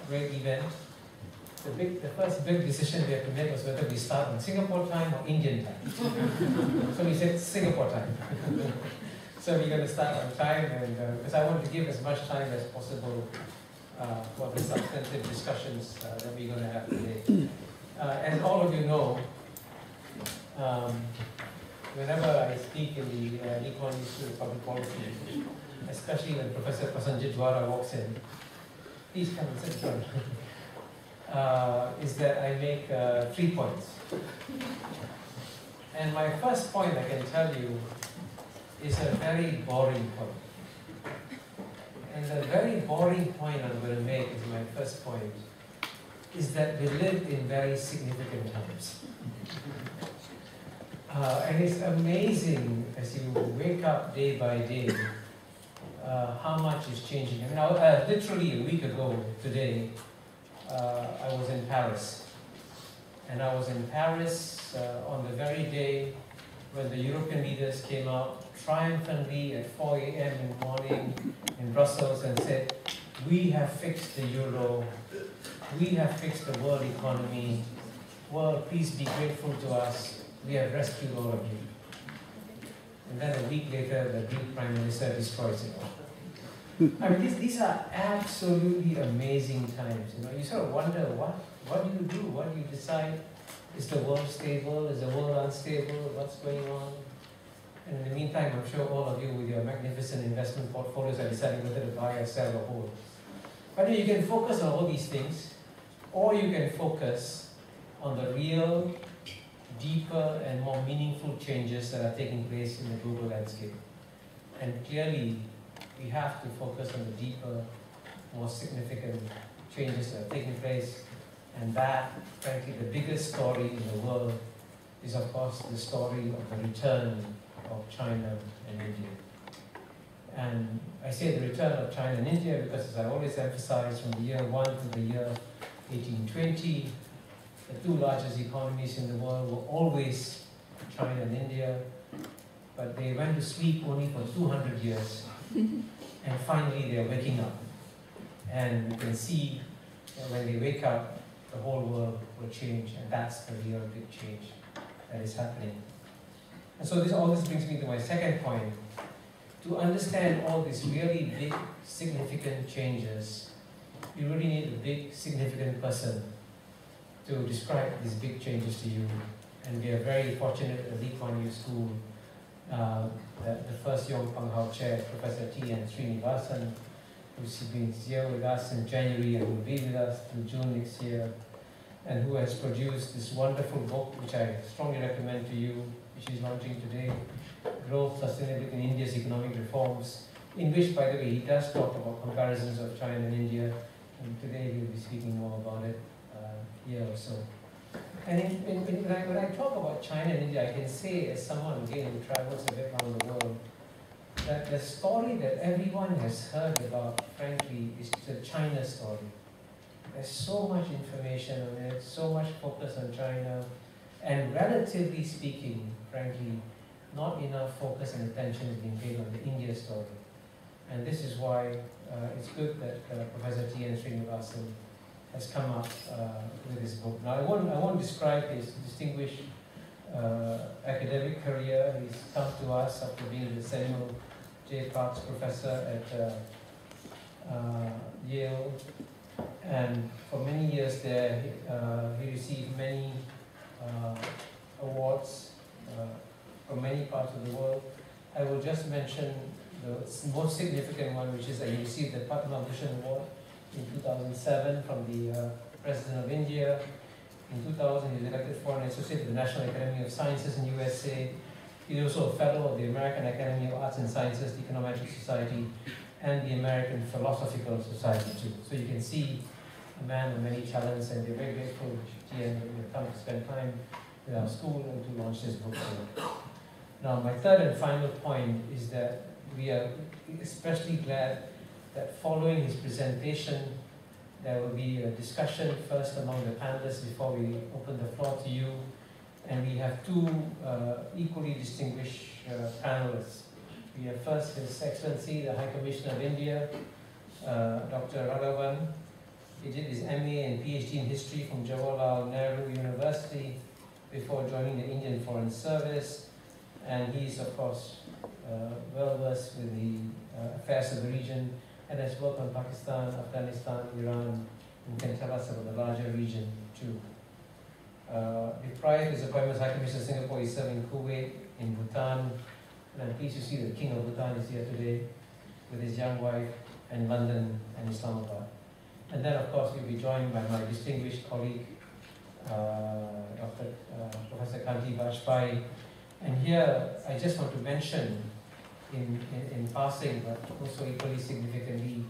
great event. The first big decision we had to make was whether we start on Singapore time or Indian time. So we said Singapore time. So we're going to start on time, and because I want to give as much time as possible for the substantive discussions that we're going to have today. As all of you know, whenever I speak in the Lee Kuan Yew School of Public Policy, especially when Professor Prasanjit Dwara walks in, please come and sit down, is that I make 3 points. And my first point, I can tell you, is a very boring point. And the very boring point I'm going to make is my first point, is that we live in very significant times. And it's amazing as you wake up day by day how much is changing. I mean, literally a week ago today, I was in Paris. And I was in Paris on the very day when the European leaders came out triumphantly at 4 a.m. in the morning in Brussels and said, we have fixed the euro, we have fixed the world economy, world, please be grateful to us, we have rescued all of you. And then a week later, the Greek Prime Minister destroys it all. I mean, these are absolutely amazing times. You sort of wonder, what do you do? What do you decide? Is the world stable? Is the world unstable? What's going on? And in the meantime, I'm sure all of you with your magnificent investment portfolios are deciding whether to buy or sell or hold. But you can focus on all these things, or you can focus on the real, deeper and more meaningful changes that are taking place in the global landscape. And clearly, we have to focus on the deeper, more significant changes that are taking place. And that, frankly, the biggest story in the world is, of course, the story of the return of China and India. And I say the return of China and India because, as I always emphasize, from the year 1 to the year 1820, the 2 largest economies in the world were always China and India, but they went to sleep only for 200 years. And finally, they're waking up. And you can see that when they wake up, the whole world will change, and that's the real big change that is happening. And so all this brings me to my second point. To understand all these really big, significant changes, you really need a big, significant person to describe these big changes to you. And we are very fortunate at the Lee Kuan Yew School that the first Yong Chair, Professor T.N. Srinivasan, who's been here with us in January and will be with us till June next year, and who has produced this wonderful book, which I strongly recommend to you, which is launching today, Growth, Sustainability in India's Economic Reforms, in which, by the way, he does talk about comparisons of China and India, and today he'll be speaking more about it here also. And when I talk about China and India, I can say, as someone, again, who travels a bit around the world, that the story that everyone has heard about, frankly, is the China story. There's so much information on it, so much focus on China, and relatively speaking, frankly, not enough focus and attention is being paid on the India story. And this is why it's good that Professor T.N. Srinivasan has come up with this book. Now, I won't describe his distinguished academic career. He's come to us after being the Samuel J. Parks Professor at Yale. And for many years there, he received many awards from many parts of the world. I will just mention the most significant one, which is that he received the Padma Bhushan Award in 2007 from the President of India. In 2000, he was elected Foreign Associate of the National Academy of Sciences in USA. He is also a Fellow of the American Academy of Arts and Sciences, the Econometric Society, and the American Philosophical Society too. So you can see a man of many talents, and we're very grateful to TN that you've come to spend time with our school and to launch this book. Now, my third and final point is that we are especially glad that following his presentation, there will be a discussion first among the panelists before we open the floor to you. And we have 2 equally distinguished panelists. We have first His Excellency, the High Commissioner of India, Dr. Raghavan. He did his MA and PhD in history from Jawaharlal Nehru University before joining the Indian Foreign Service. And he's, of course, well versed with the affairs of the region and has worked on Pakistan, Afghanistan, Iran, and can tell us about the larger region too. Prior to his appointment as High Commissioner of Singapore, he served in Kuwait, in Bhutan, and I'm pleased to see the King of Bhutan is here today with his young wife, and London and Islamabad. And then, of course, we'll be joined by my distinguished colleague, Professor Kanti Vajpayee. And here, I just want to mention in passing, but also equally significantly,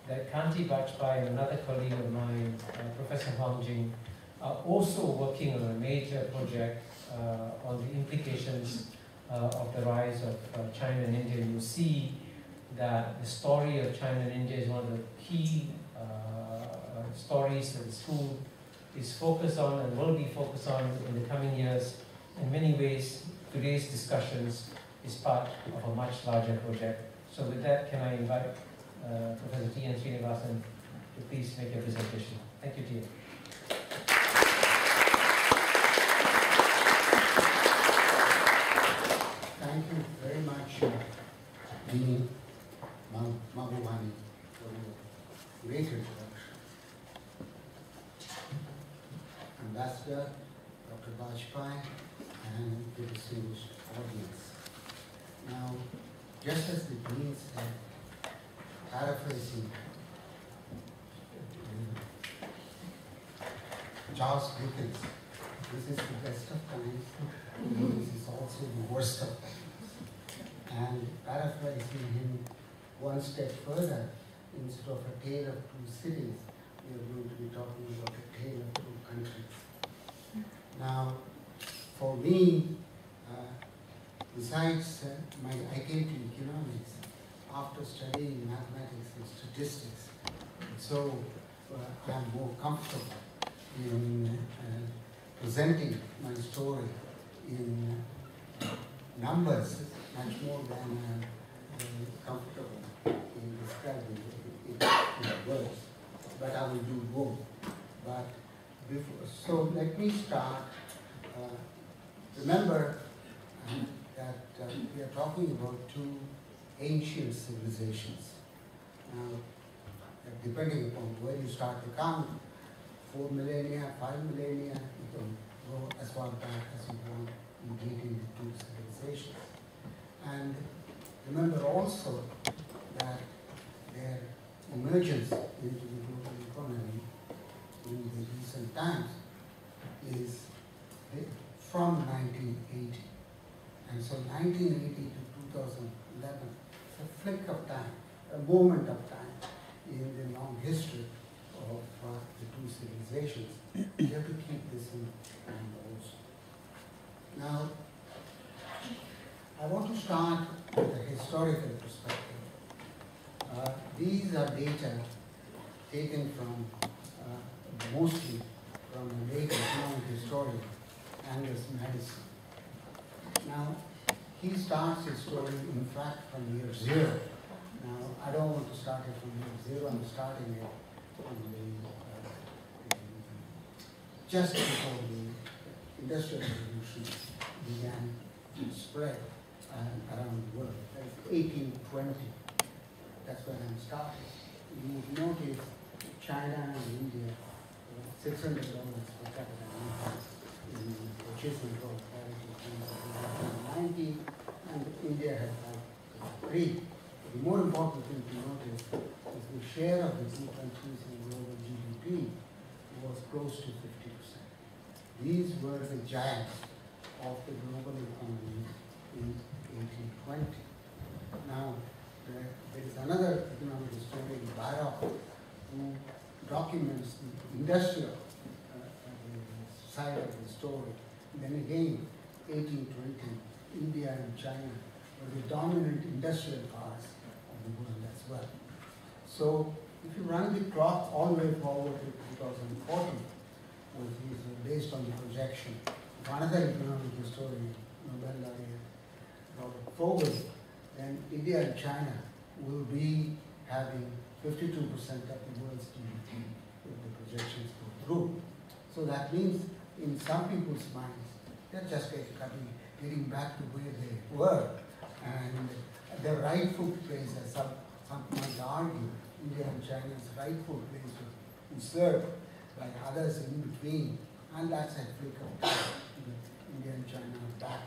that Kanti Vajpayee and another colleague of mine, Professor Huang Jing, are also working on a major project on the implications of the rise of China and India. You see that the story of China and India is one of the key stories that the school is focused on and will be focused on in the coming years. In many ways, today's discussions is part of a much larger project. So with that, can I invite Professor T. N. Srinivasan to please make a presentation. Thank you, T. Thank you very much, Dini Mabhuwani, for your great introduction. Ambassador, Dr. Vajpayee, and the distinguished audience. Now, just as the Dean said, paraphrasing Charles Dickens, this is the best of times, this is also the worst of times. And paraphrasing him one step further, instead of a tale of two cities, we are going to be talking about a tale of two countries. Now, for me, besides I came to economics after studying mathematics and statistics, so I'm more comfortable in presenting my story in numbers, much more than comfortable in describing it in words. But I will do both. But before, so let me start. Remember that we are talking about two ancient civilizations. Now, depending upon where you start the count, 4 millennia, 5 millennia, you can go as far back as you want in dating the two civilizations. And remember also that their emergence into the global economy in the recent times is from 1980. And so 1980 to 2011, a flick of time, a moment of time in the long history of the two civilizations. You have to keep this in mind also. Now, I want to start with a historical perspective. These are data taken from, mostly from the late economic historian, Angus Madison. Now, he starts his story, in fact, from year 0. Now, I don't want to start it from year 0, I'm starting it from just before the Industrial Revolution began to spread around the world. That's 1820. That's where I'm starting. You would notice China and India, $600 per capita in purchasing power parity in 1990, and India had like 3. The more important thing to notice is the share of the two countries in global GDP was close to 50%. These were the giants of the global economy in 1820. Now, there is another economic historian, Barak, who documents the industrial side of the story. And then again, 1820, India and China were the dominant industrial powers of the world as well. So if you run the clock all the way forward to 2040, which is based on the projection of another economic historian, Nobel laureate Robert Fogel, then India and China will be having 52% of the world's GDP with the through. So that means in some people's minds, they're just getting back to where they were. And the rightful place, as some might argue, India and China's rightful place to usurp by others in between. And that's a flick of India and China back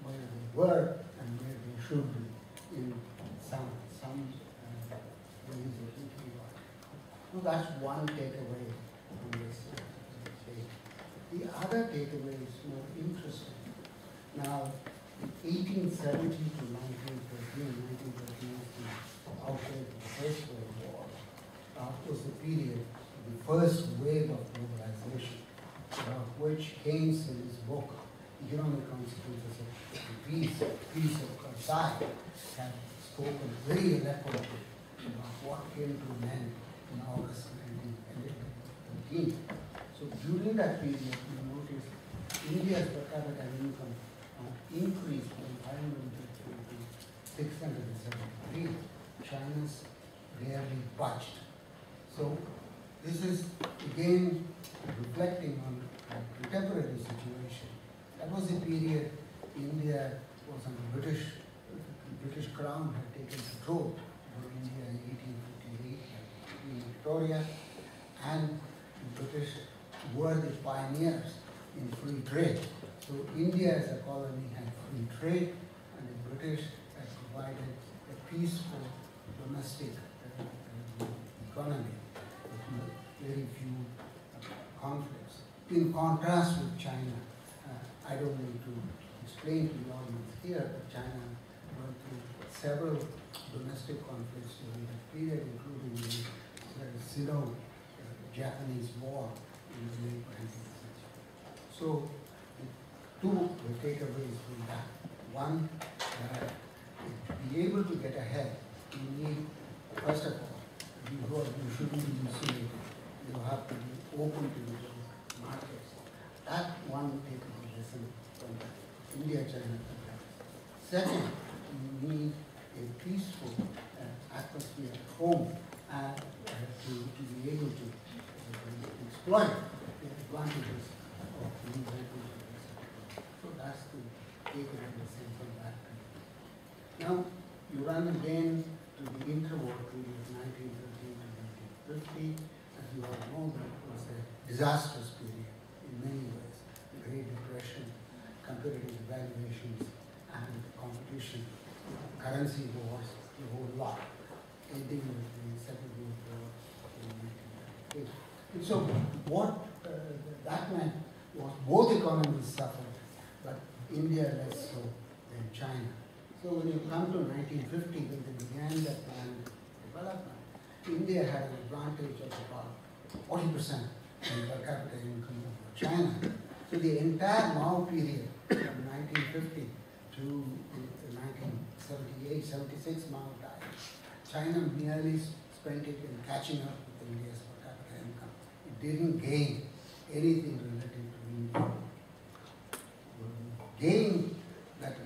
where they were and where they should be in some ways of thinking about it. So that's one takeaway from this debate. The other takeaway is more interesting. Now, 1870 to 1913 was the outbreak of the First World War. Was the period, the first wave of globalization, which Keynes in his book, Economic Consequences of Peace of Versailles, had spoken very eloquently about what came to an end in August 1913. So during that period, you notice India's per capita income increased from 550 to 673. China's barely budged. So this is again reflecting on a contemporary situation. That was a period India was under the British Crown had taken control over India in 1858 in Victoria, and the British were the pioneers in free trade. So India as a colony had free trade, and the British had provided a peaceful domestic economy with very few conflicts. In contrast with China, I don't need to explain to the audience here, but China went through several domestic conflicts during that period, including the Sino-Japanese War in the late 19th century. So, two takeaways from that. One, to be able to get ahead, you need, first of all, you shouldn't be insulated. You have to be open to the markets. That one takeaway lesson from India-China contacts. Second, you need a peaceful atmosphere at home to be able to exploit the advantages of the new language. So that's the takeaway lesson from that. Now, you run again to the interwar period of 1913 to 1950. As you all know, that was a disastrous period in many ways. The Great Depression, competitive evaluations, and competition, currency wars, the whole lot, ending with the Second World War in 1938. And so what that meant was both economies suffered, but India less so than China. So when you come to 1950, when they began the planned development, India had an advantage of about 40% in per capita income over China. So the entire Mao period from 1950 to 1978, 76 Mao died. China merely spent it in catching up with India's per capita income. It didn't gain anything relative to India. The gain that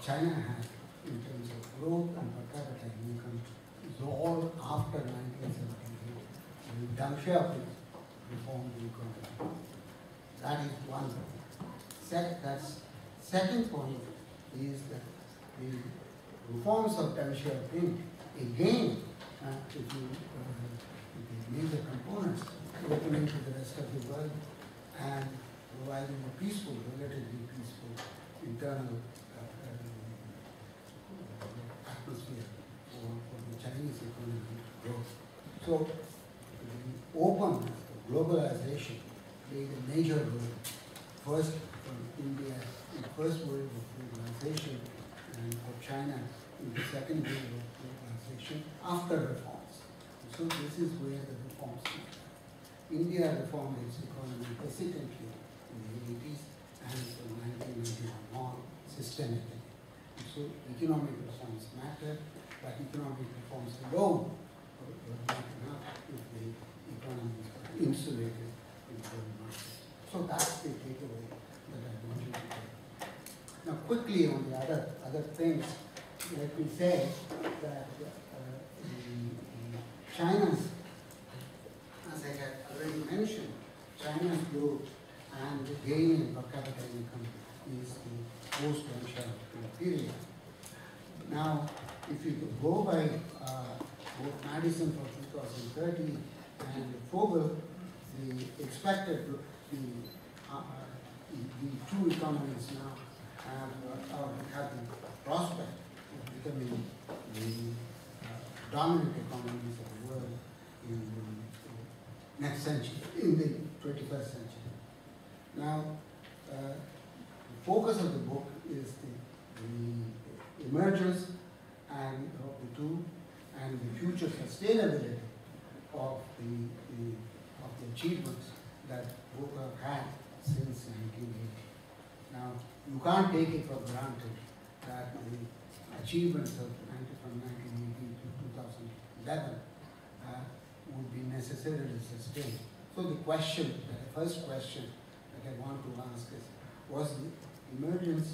China had in terms of growth and per capita income is all after 1978. When Deng Xiaoping reformed the economy. That is one point. Second point is that the reforms of Deng Xiaoping, again, if you leave the components, opening to the rest of the world and providing a peaceful, relatively peaceful internal atmosphere for the Chinese economy to grow. So the openness, the globalization played a major role. First for India in the first wave of globalization, and for China in the second wave of globalization after reforms. So this is where the reforms came. India reformed its economy hesitantly in the 80s and from 1991 on systemically. So economic reforms matter, but economic reforms alone were not enough if the economies were insulated in the market. So that's the takeaway that I want you to take. Now quickly on the other things, let me say that China's, as I had already China's growth and the gain in per capita income is the post-Deng Xiaoping period. Now, if you go by both Madison for 2030 and Fogel, the expected, the two economies now have the prospect of becoming the dominant economies of the world in the next century, in the 21st century. Now, the focus of the book is the emergence and of the two and the future sustainability of the achievements that both have had since 1980. Now, you can't take it for granted that the achievements from 1980 to 2011 would be necessarily sustained. So the question, the first question that I want to ask is, was the emergence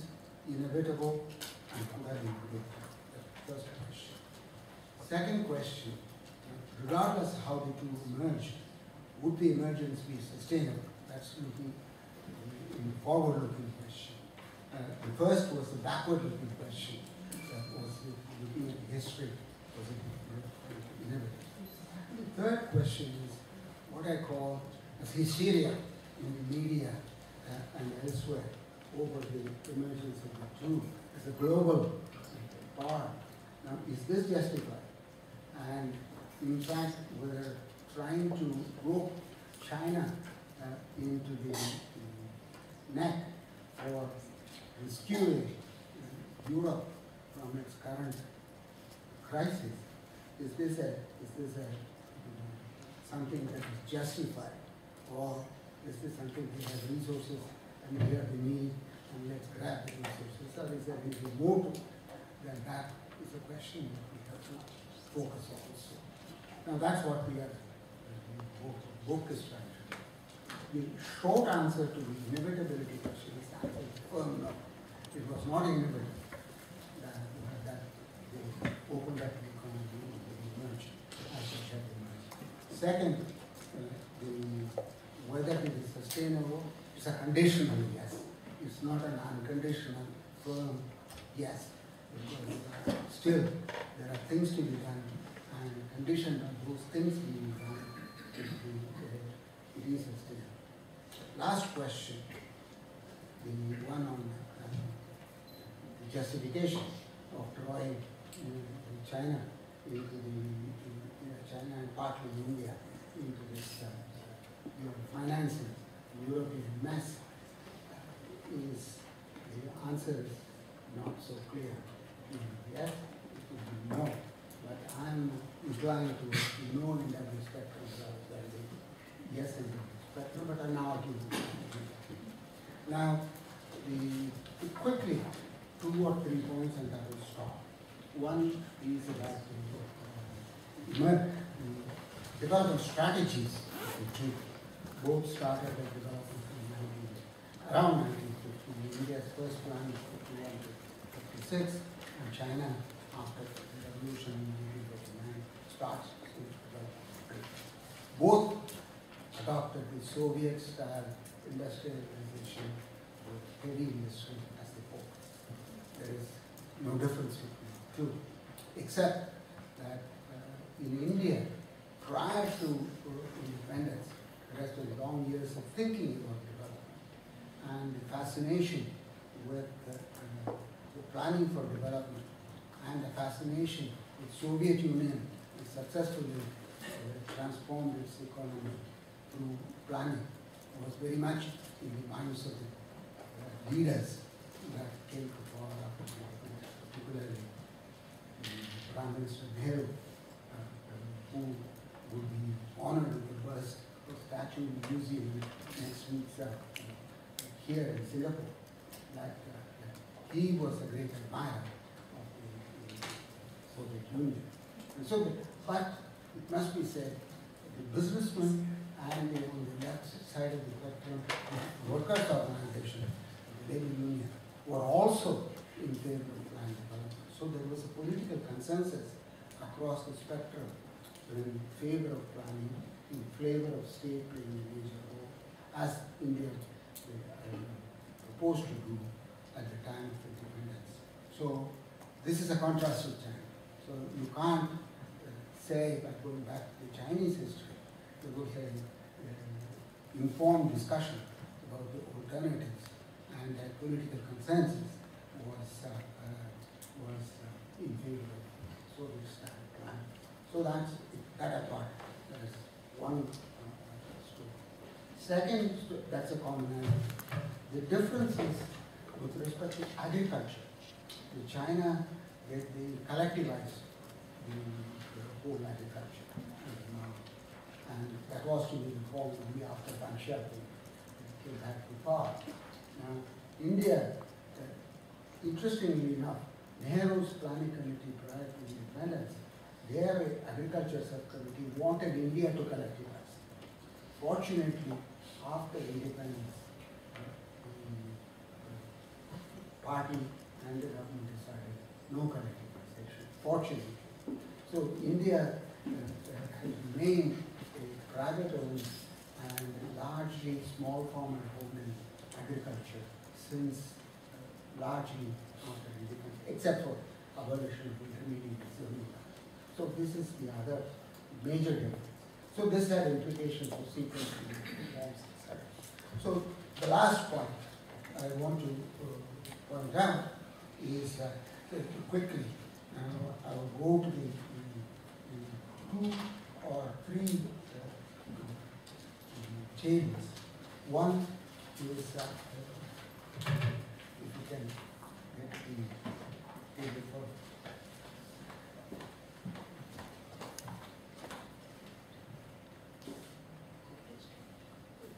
inevitable and could have been predicted? The first question. Second question, regardless of how the two emerged, would the emergence be sustainable? That's looking in the forward-looking question. The first was the backward-looking question. That was looking at the history. Was it inevitable? The third question is what I call as hysteria in the media and elsewhere over the emergence of the two as a global power. Now, is this justified? And in fact, we're trying to rope China into the net for rescuing Europe from its current crisis. Is this something that is justified, or is this something we have resources and we have the need and let's grab the resources? Or is there anything more to than that? Is a question that we have to focus on also. Now that's what we are. The book is trying to do. The short answer to the inevitability question is actually firm no. It was not inevitable that they opened up the economy and they emerged as they have emerged. Second, whether it is sustainable, it's a conditional yes. It's not an unconditional, firm yes. Because still, there are things to be done, and conditioned on those things being done, it is sustainable. Last question, the one on the justification of drawing China into China and partly India into this financing the European mess is the answer is not so clear. Yes, it would be no, but I'm inclined to be no in that respect rather than yes in that respect. No, but I'm now arguing. Now, quickly, 2 or 3 points and I will stop. One is about the development strategies of the two. Both started at development around 1950. India's first plan was 51 to 56, and China, after the revolution in 1949, starts to develop. Both adopted the Soviet-style industrialization with heavy industry as the focus. There is no difference between the two, except that in India, prior to independence, there has been long years of thinking about development and the fascination with the planning for development and the fascination with Soviet Union which successfully transformed its economy through planning was very much in the minds of the leaders that came to power after independence, particularly Prime Minister Nehru, who would be honored with the first statue in the museum next week here in Singapore. That he was a great admirer of the Soviet Union. And so, but it must be said, the businessmen and on the left side of the spectrum, the workers' organization, the labor union, were also in favor of land development. So there was a political consensus across the spectrum in favor of planning, in favor of state playing a major role, as India proposed to do at the time of independence. So this is a contrast with China. So you can't say, by going back to the Chinese history, there was an informed discussion about the alternatives, and that political consensus was in favor of Soviet style plan. So that's that apart. That is one story. Second, that's a commonality. The difference is with respect to agriculture. In China, they collectivized the whole agriculture. And that was to be reformed only after Deng Xiaoping came back to power. Now, India, interestingly enough, Nehru's planning committee prior to independence, their agriculture subcommittee wanted India to collectivize. Fortunately, after independence, the party and the government decided no collectivization, fortunately. So India has remained a private-owned and largely small farmer-owned agriculture since largely after independence, except for abolition of intermediate zoning. So this is the other major difference. So this had implications for sequencing reforms, etc. So the last point I want to point out is quickly, I will go to the two or three tables. One is, if you can get the table for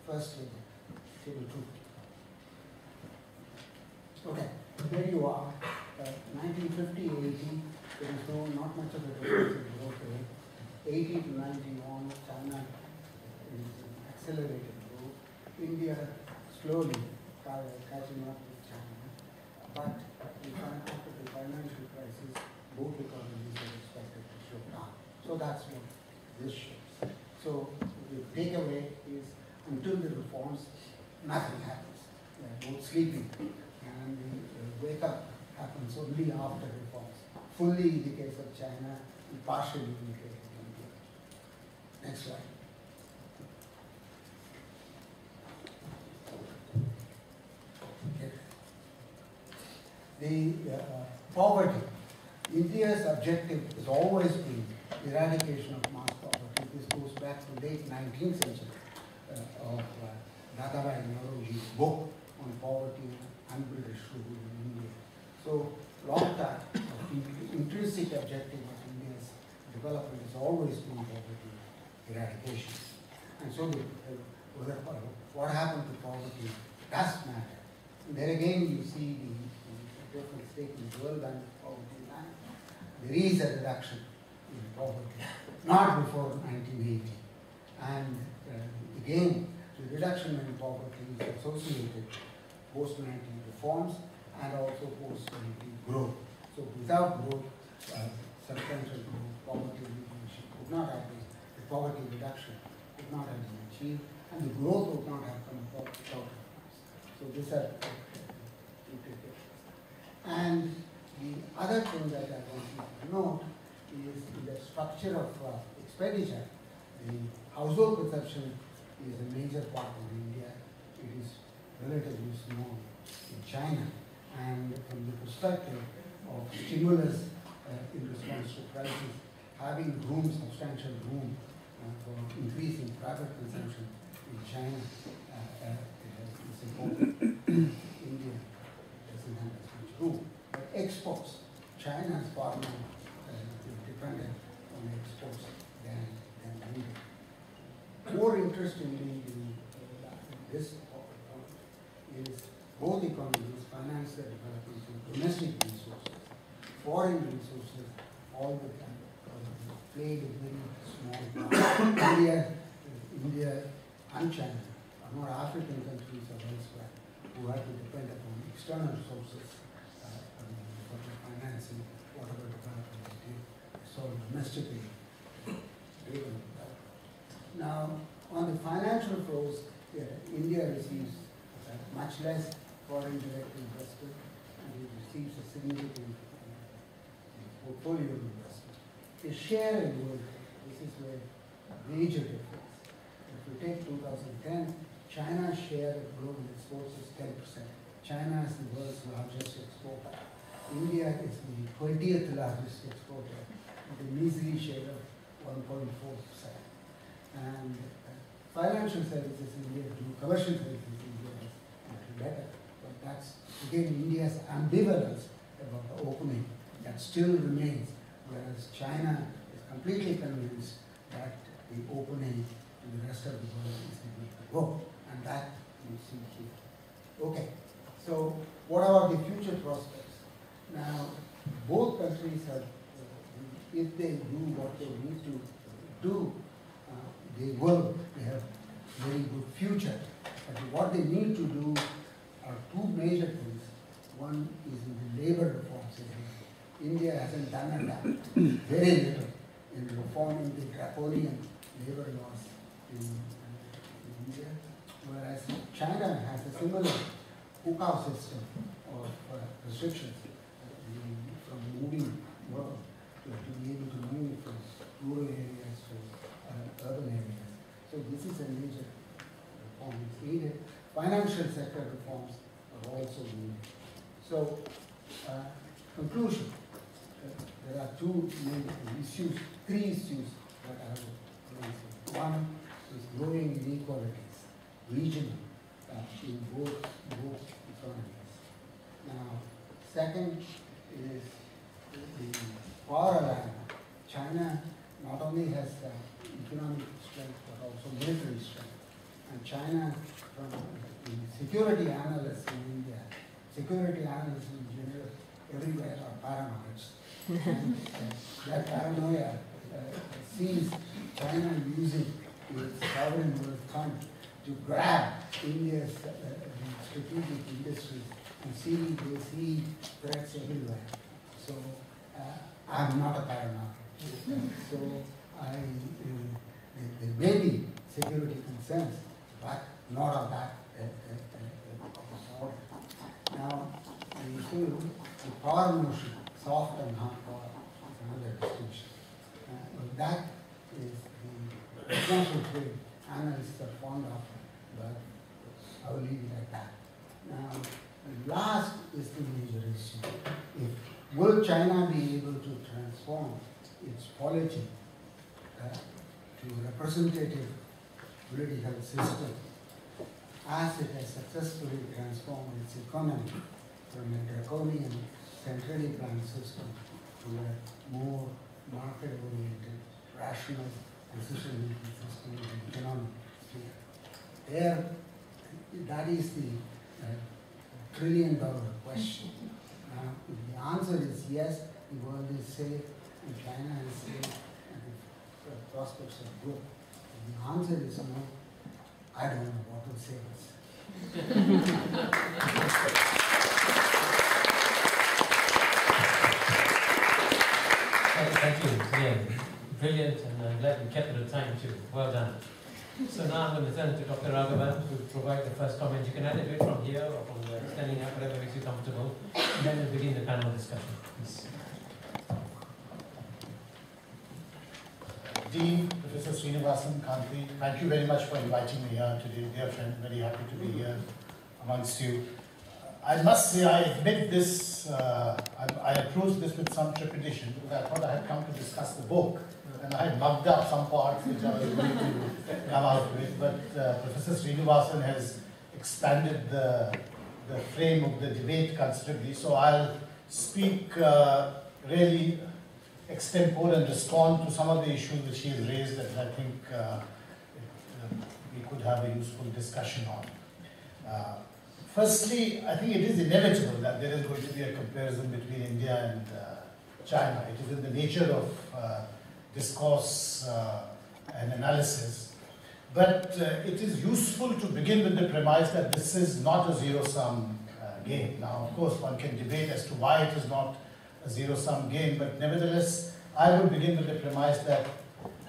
first table, table 2. Okay, there you are. 1950-80, there is not much of a difference in growth rate. 80 to 91, China is accelerated growth. India slowly catching up with China. But after the financial crisis, both economies are expected to slow down. So that's what this shows. So the takeaway is until the reforms, nothing happens. They're both sleeping. And the wake up happens only after reforms. Fully in the case of China, and partially in the case of India. Next slide. Okay. The poverty. India's objective has always been eradication of mass poverty. This goes back to the late 19th century of Dadabhai Naoroji's book on poverty and British rule in India. So, long time, the intrinsic objective of India's development has always been poverty eradication. And so, what happened to poverty does matter. And there again, you see the different statements. World Bank poverty line. There is a reduction in poverty, not before 1980. And again, the reduction in poverty is associated post-19 reforms and also post-19 growth. So without growth, substantial growth, poverty elimination could not have been, the poverty reduction could not have been achieved, and the growth would not have come about without reforms. So these are implications. And the other thing that I want you to note is the structure of expenditure. The household consumption is a major part in India. It is relatively small in China. And from the perspective of stimulus in response to crisis, having room, substantial room for increasing private consumption in China is important. India doesn't have as much room. But exports, China is far more dependent on exports than India. More interestingly, this is both economies finance their development through domestic resources. Foreign resources, all the time, played a very small part. India and China are more African countries or elsewhere who have to depend upon external sources for financing whatever development they do. So domestically, now, on the financial flows, India receives much less foreign direct investment, and it receives a significant portfolio of investment. The share in world trade, this is where major difference. If you take 2010, China's share of global exports is 10%. China is the world's largest exporter. India is the 20th largest exporter with a measly share of 1.4%. And financial services in India do, commercial services in India is much better. But that's, again, India's ambivalence about the opening that still remains, whereas China is completely convinced that the opening to the rest of the world is the way to go. And that you see here. Okay, so what are the future prospects? Now, both countries have, if they do what they need to do, they will. They have very good future. But what they need to do are two major things. One is in the labor reforms area. India hasn't done enough, very little, in reforming the draconian labor laws in India, whereas China has a similar hookah system of restrictions from moving world to be able to move from rural areas to urban areas. So this is a major reform needed. Financial sector reforms are also needed. So, conclusion. There are two main issues, three issues that I will raise. One is growing inequalities, regional, in both economies. Now, second is the power alignment. China not only has economic strength but also military strength. And China, from the security analysts in India, security analysts in general, everywhere are paranoids. And that paranoia sees China using its sovereign wealth fund to grab India's strategic industries and they see threats everywhere. So I'm not a paranoid. So there may be security concerns, but not of that order. Now, the power notion, soft and hard power, is another distinction. That is the international trade analysts are fond of, but I will leave it at that. Now, the last is the major issue. Will China be able to transform its polity to a representative political system as it has successfully transformed its economy from a draconian, centrally planned system to a more market-oriented, rational decision-making system in the economic sphere? That is the trillion-dollar question. Now, if the answer is yes, the world is safe, and China is safe, and the prospects are good. If the answer is no, I don't know what will save us. Thank you, Ian. Brilliant, and I'm glad we kept the time too. Well done. So now I'm going to turn to Dr. Raghavan to provide the first comment. You can either do it from here or from standing up, whatever makes you comfortable. And then we'll begin the panel discussion. Please. Dean, Professor Srinivasan, thank you very much for inviting me here today. Dear friend, very happy to be here amongst you. I must say, I admit this, I approached this with some trepidation because I thought I had come to discuss the book and I had mugged up some parts which I was going to come out with. But Professor Srinivasan has expanded the frame of the debate considerably, so I'll speak really extempore and respond to some of the issues which he has raised that I think we could have a useful discussion on. Firstly, I think it is inevitable that there is going to be a comparison between India and China. It is in the nature of discourse and analysis. But it is useful to begin with the premise that this is not a zero-sum game. Now, of course, one can debate as to why it is not a zero-sum game, but nevertheless, I would begin with the premise that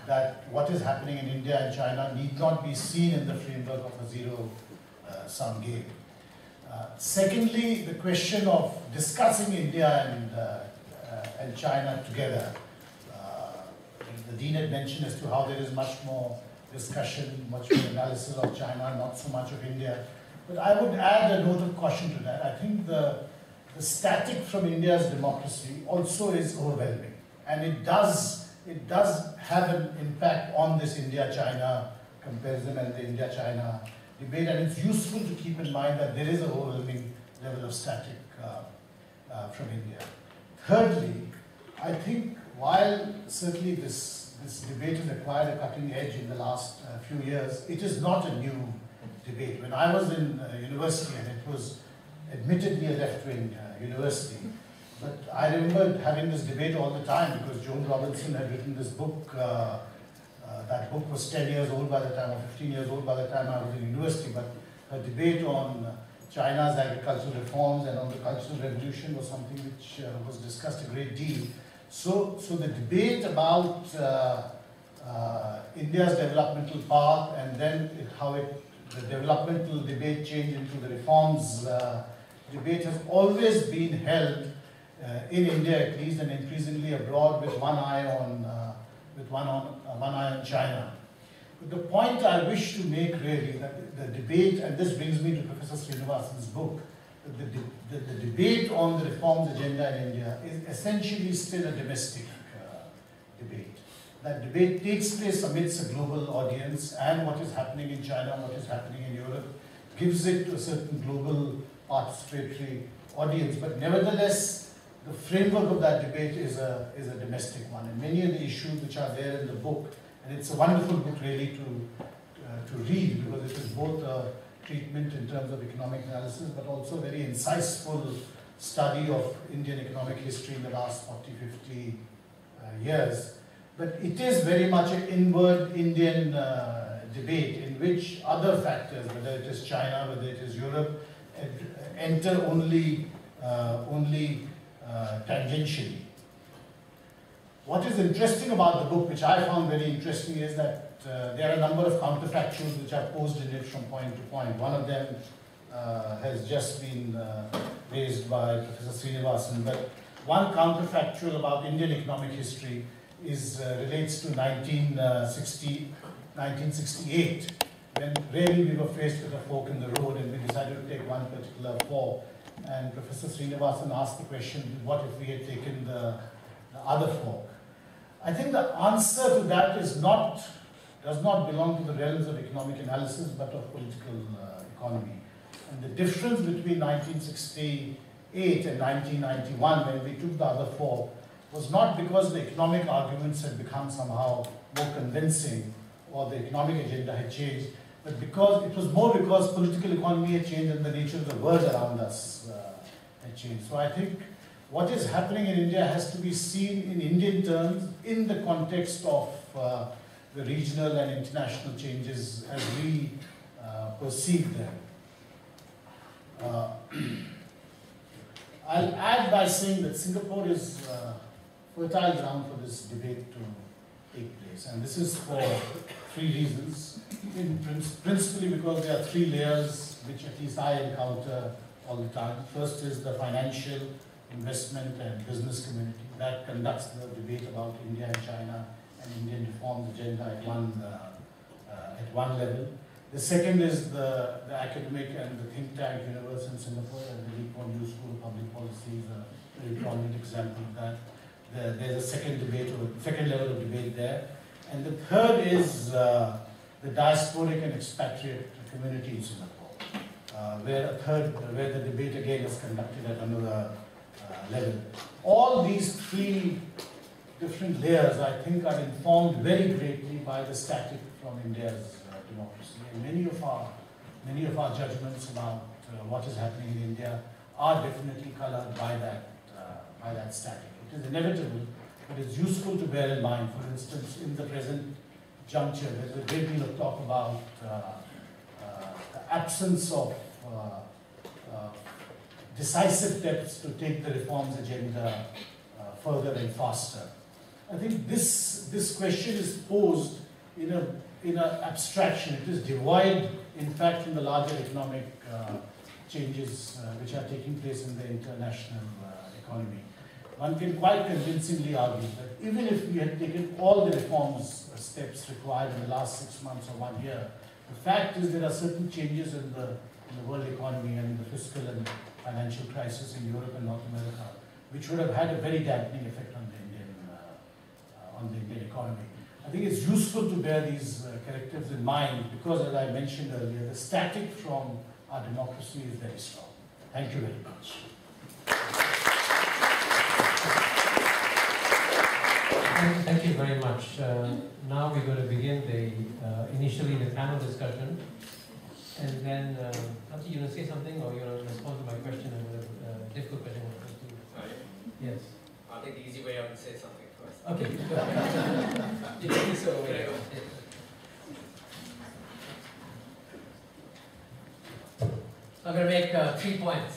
that what is happening in India and China need not be seen in the framework of a zero-sum game. Secondly, the question of discussing India and China together. The Dean had mentioned as to how there is much more discussion, much more analysis of China, not so much of India. But I would add a note of caution to that. I think the static from India's democracy also is overwhelming. And it does have an impact on this India-China comparison and the India-China debate. And it's useful to keep in mind that there is an overwhelming level of static from India. Thirdly, I think while certainly this debate has acquired a cutting edge in the last few years, it is not a new debate. When I was in university, and it was admittedly a left-wing university, but I remember having this debate all the time because Joan Robinson had written this book. That book was 10 years old by the time, or 15 years old by the time I was in university, but her debate on China's agricultural reforms and on the Cultural Revolution was something which was discussed a great deal. So the debate about India's developmental path and then the developmental debate changed into the reforms debate has always been held in India at least, and increasingly abroad, with one eye on China. But the point I wish to make really, that the debate, and this brings me to Professor Srinivasan's book, that the debate on the reforms agenda in India is essentially still a domestic debate. That debate takes place amidst a global audience, and what is happening in China, what is happening in Europe, gives it to a certain global participatory audience. But nevertheless, the framework of that debate is a domestic one. And many of the issues which are there in the book, and it's a wonderful book really to read, because it is both a treatment in terms of economic analysis, but also a very insightful study of Indian economic history in the last 40, 50 years. But it is very much an inward Indian debate in which other factors, whether it is China, whether it is Europe, enter only tangentially. What is interesting about the book, which I found very interesting, is that there are a number of counterfactuals which are posed in it from point to point. One of them has just been raised by Professor Srinivasan, but one counterfactual about Indian economic history relates to 1968, when really we were faced with a fork in the road and we decided to take one particular fork. And Professor Srinivasan asked the question, what if we had taken the other fork? I think the answer to that does not belong to the realms of economic analysis, but of political economy. And the difference between 1968 and 1991, when we took the other fork, was not because the economic arguments had become somehow more convincing or the economic agenda had changed, but because it was more because political economy had changed and the nature of the world around us had changed. So I think what is happening in India has to be seen in Indian terms in the context of the regional and international changes as we perceive them. I'll add by saying that Singapore is fertile ground for this debate to take place, and this is for three reasons. Principally because there are three layers which at least I encounter all the time. First is the financial, investment and business community that conducts the debate about India and China and Indian reforms agenda at one level. The second is the academic and the think tank universe in Singapore, and the Lee Kuan Yew School of Public Policy is a very prominent example of that. There's a second level of debate there. And the third is the diasporic and expatriate community in Singapore, where the debate again is conducted at another level. All these three different layers, I think, are informed very greatly by the static from India's democracy. And many of our judgments about what is happening in India are definitely colored by that static. It is inevitable, but it's useful to bear in mind. For instance, in the present juncture, there's a great deal of talk about the absence of decisive steps to take the reforms agenda further and faster. I think this question is posed in an abstraction. It is devoid, in fact, from the larger economic changes which are taking place in the international economy. One can quite convincingly argue that even if we had taken all the reforms steps required in the last 6 months or 1 year, the fact is there are certain changes in the world economy and the fiscal and financial crisis in Europe and North America, which would have had a very dampening effect on the Indian economy. I think it's useful to bear these characters in mind because, as I mentioned earlier, the static from our democracy is very strong. Thank you very much. Thank you very much. Now we're going to begin initially the panel discussion, and then Ati, you want to say something, or you want to respond to my question and a difficult question? Yes. I'll take the easy way out and say something first. Okay. So, I'm going to make 3 points.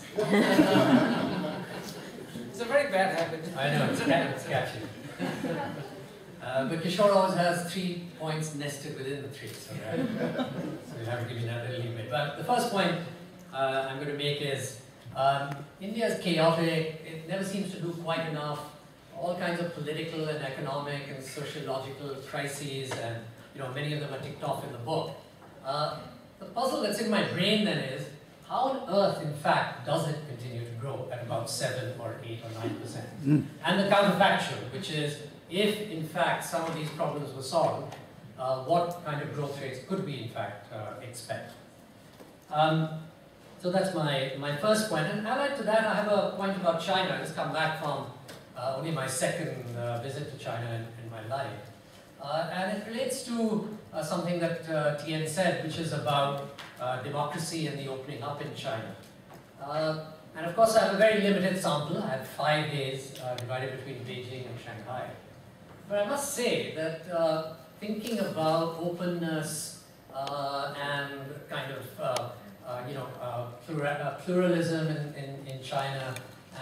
it's a very bad habit. I know, it's catchy. But Kishore always has 3 points nested within the 3, so you'll have to give me that little leeway. But the first point I'm going to make is India is chaotic. It never seems to do quite enough. All kinds of political and economic and sociological crises, and many of them are ticked off in the book. The puzzle that's in my brain then is, how on earth, in fact, does it continue to grow at about 7 or 8 or 9%? And the counterfactual, which is, if in fact some of these problems were solved, what kind of growth rates could we in fact expect? So that's my first point. And allied to that, I have a point about China. I just come back from only my second visit to China in my life. And it relates to something that Tien said, which is about democracy and the opening up in China. And of course, I have a very limited sample. I had 5 days divided between Beijing and Shanghai. But I must say that thinking about openness and kind of pluralism in China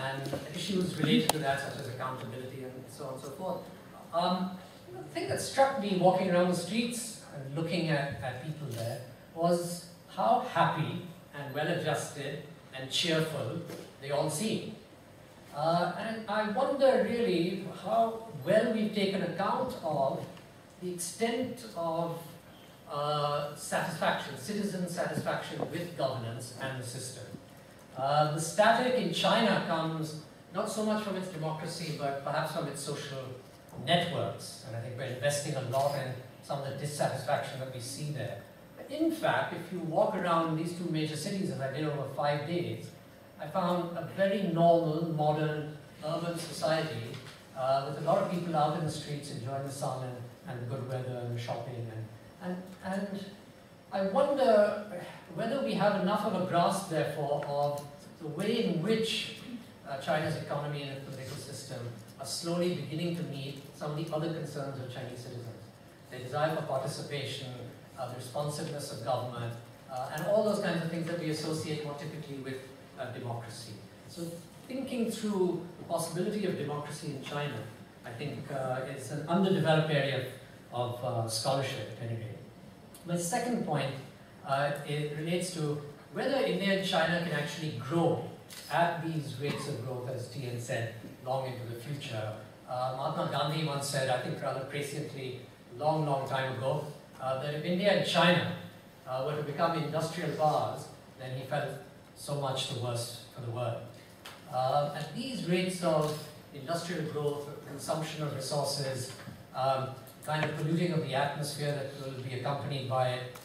and issues related to that, such as accountability and so on and so forth. The thing that struck me walking around the streets and looking at people there was how happy and well-adjusted and cheerful they all seem. And I wonder really how well we've taken account of the extent of satisfaction, citizen satisfaction with governance and the system. The static in China comes not so much from its democracy, but perhaps from its social networks. And I think we're investing a lot in some of the dissatisfaction that we see there. But in fact, if you walk around these 2 major cities, as I did over 5 days, I found a very normal, modern, urban society with a lot of people out in the streets enjoying the sun and the good weather and shopping. And I wonder whether we have enough of a grasp, therefore, of the way in which China's economy and its political system are slowly beginning to meet some of the other concerns of Chinese citizens. Their desire for participation, the responsiveness of government, and all those kinds of things that we associate more typically with democracy. So thinking through the possibility of democracy in China, I think is an underdeveloped area of scholarship anyway. My second point it relates to whether India and China can actually grow at these rates of growth, as Tien said, long into the future. Mahatma Gandhi once said, I think rather presciently, long time ago, that if India and China were to become industrial powers, then he felt so much the worse for the world. At these rates of industrial growth, consumption of resources, kind of polluting of the atmosphere that will be accompanied by it,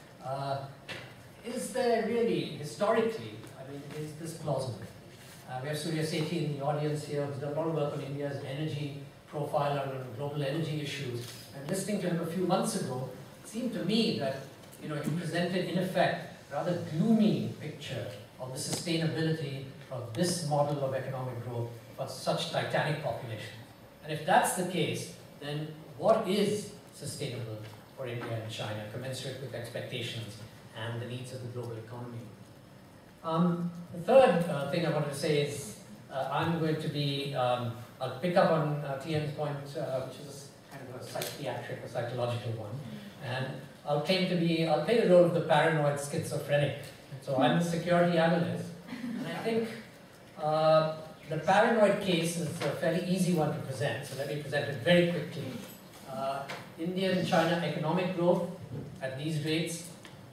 is there really, historically, I mean, is this plausible? We have Surya Sethi in the audience here, who's done a lot of work on India's energy profile and on global energy issues. And listening to him a few months ago, it seemed to me that he presented, in effect, a rather gloomy picture of the sustainability of this model of economic growth for such titanic population. And if that's the case, then what is sustainable for India and China, commensurate with expectations and the needs of the global economy? The third thing I wanted to say is I'm going to be, I'll pick up on Tien's point, which is psychiatric or psychological one. And I'll play the role of the paranoid schizophrenic. So I'm a security analyst, and I think the paranoid case is a fairly easy one to present, so let me present it very quickly. India and China economic growth at these rates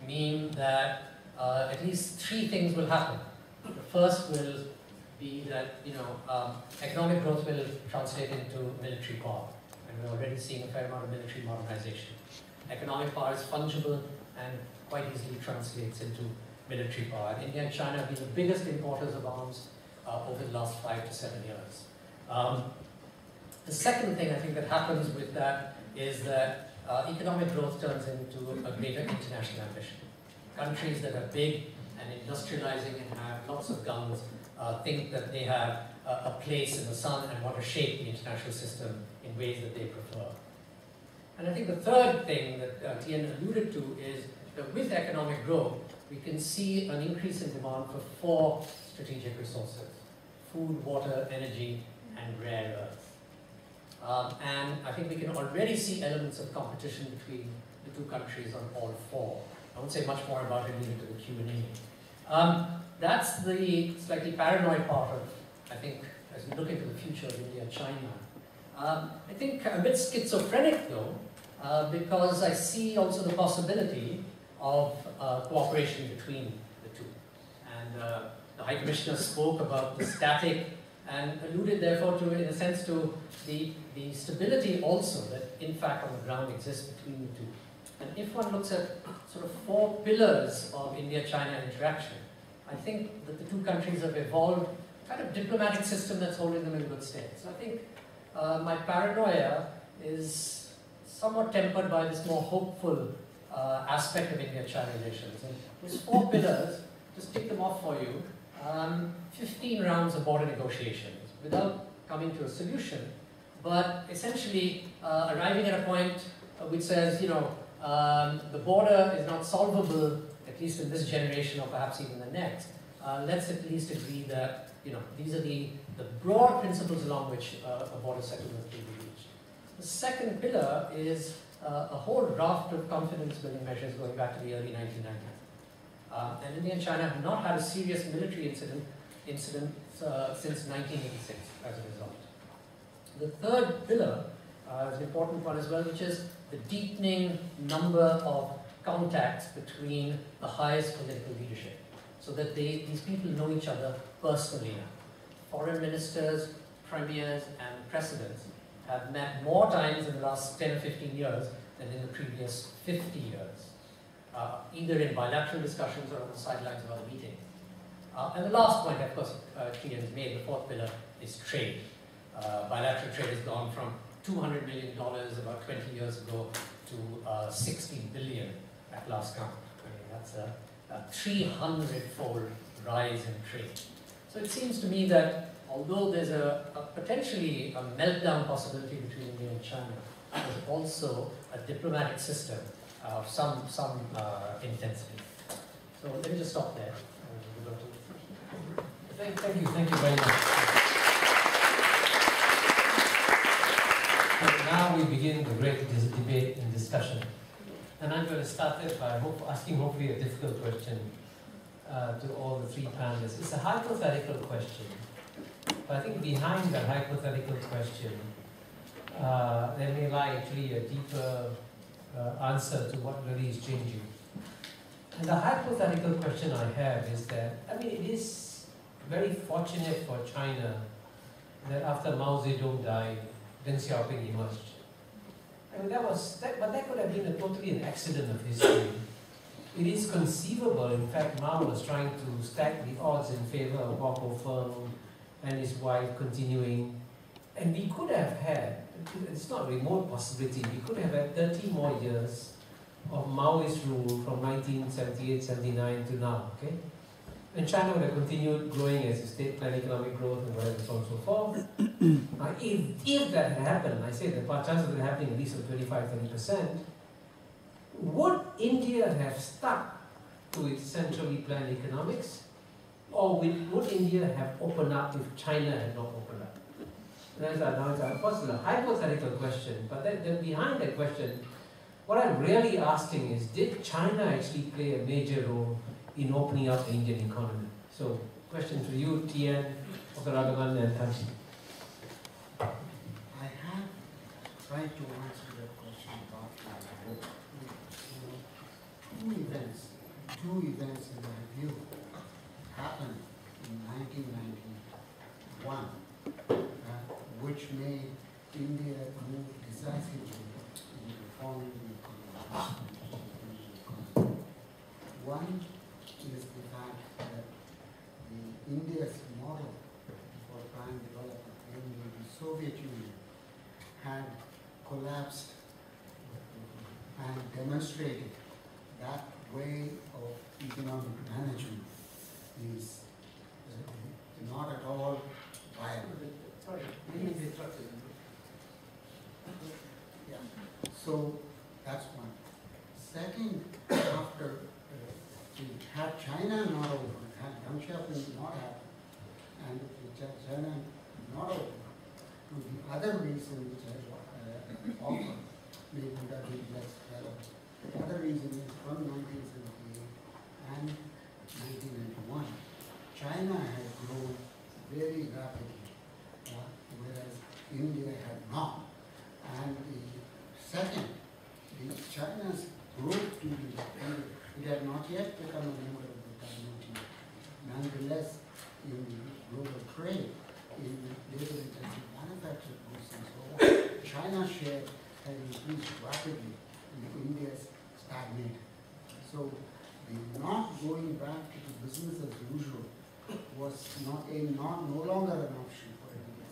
mean that at least three things will happen. The first will be that economic growth will translate into military power, and we're already seeing a fair amount of military modernization. Economic power is fungible and quite easily translates into military power. And India and China have been the biggest importers of arms over the last 5 to 7 years. The second thing I think that happens with that is that economic growth turns into a greater international ambition. Countries that are big and industrializing and have lots of guns think that they have a place in the sun and want to shape the international system in ways that they prefer. And I think the third thing that Tien alluded to is that with economic growth, we can see an increase in demand for 4 strategic resources: food, water, energy, and rare earths. And I think we can already see elements of competition between the two countries on all 4. I won't say much more about it, leave it to the Q&A. That's the slightly paranoid part of, I think, as we look into the future of India and China. I think a bit schizophrenic though, because I see also the possibility of cooperation between the two. And the High Commissioner spoke about the static and alluded therefore to, in a sense, to the stability also that in fact on the ground exists between the two. And if one looks at sort of 4 pillars of India-China interaction, I think that the two countries have evolved kind of diplomatic system that's holding them in good stead. So I think my paranoia is somewhat tempered by this more hopeful aspect of India-China relations. And these 4 pillars, just tick them off for you, 15 rounds of border negotiations without coming to a solution, but essentially arriving at a point which says, the border is not solvable, at least in this generation or perhaps even the next. Let's at least agree that these are the broad principles along which a border settlement will be reached. The second pillar is a whole raft of confidence-building measures going back to the early 1990s. And India and China have not had a serious military incident since 1986 as a result. The third pillar is an important one as well, which is the deepening number of contacts between the highest political leadership, so that these people know each other personally now. Foreign ministers, premiers, and presidents have met more times in the last 10 or 15 years than in the previous 50 years, either in bilateral discussions or on the sidelines of other meetings. And the last point, of course, Tien's made, the fourth pillar, is trade. Bilateral trade has gone from $200 million about 20 years ago to 60 billion at last count. I mean, that's a 300-fold rise in trade. So it seems to me that although there's a potentially a meltdown possibility between India and China, there's also a diplomatic system of some intensity. So let me just stop there. Thank you very much. And now we begin the great debate and discussion. And I'm going to start it by asking hopefully a difficult question to all the 3 panelists. It's a hypothetical question, but I think behind that hypothetical question, there may lie actually a deeper answer to what really is changing. And the hypothetical question I have is that, I mean, it is very fortunate for China that after Mao Zedong died, Deng Xiaoping emerged. I mean, but that could have been totally an accident of history. It is conceivable, in fact, Mao was trying to stack the odds in favor of Guo Feng and his wife continuing, and we could have had, it's not a remote possibility, we could have had 30 more years of Maoist rule from 1978-79 to now, okay? And China would have continued growing as a state plan economic growth and whatever, so on and so forth. Now, if that had happened, I say the chances of it happening at least of 25-30%, would India have stuck to its centrally planned economics? Or would India have opened up if China had not opened up? Of course, it's a hypothetical question, but then behind that question, what I'm really asking is, did China actually play a major role in opening up the Indian economy? So, question to you, Tien, Dr. Raghavan, and Tansi. I have tried to answer that question about my book. Two events in my view happened in 1991, which made India move decisively in reforming the economy. One is the fact that India's model for planned development, namely the Soviet Union, had collapsed and demonstrated that way of economic management is not at all viable. Sorry, Yeah. So that's one. Second, after had China not opened, had Deng Xiaoping not happened, and China not opened, the other reason which I offer may would have been less relevant. The other reason is from 1978 and 1991, China had grown very rapidly, whereas India had not. And the second, China's growth during that period, it had not yet become a member of the WTO. Nonetheless, in the global trade, in labor-intensive manufactured goods and so on, China's share had increased rapidly, and India's stagnated. So, the not going back to the business as usual was no longer an option for India.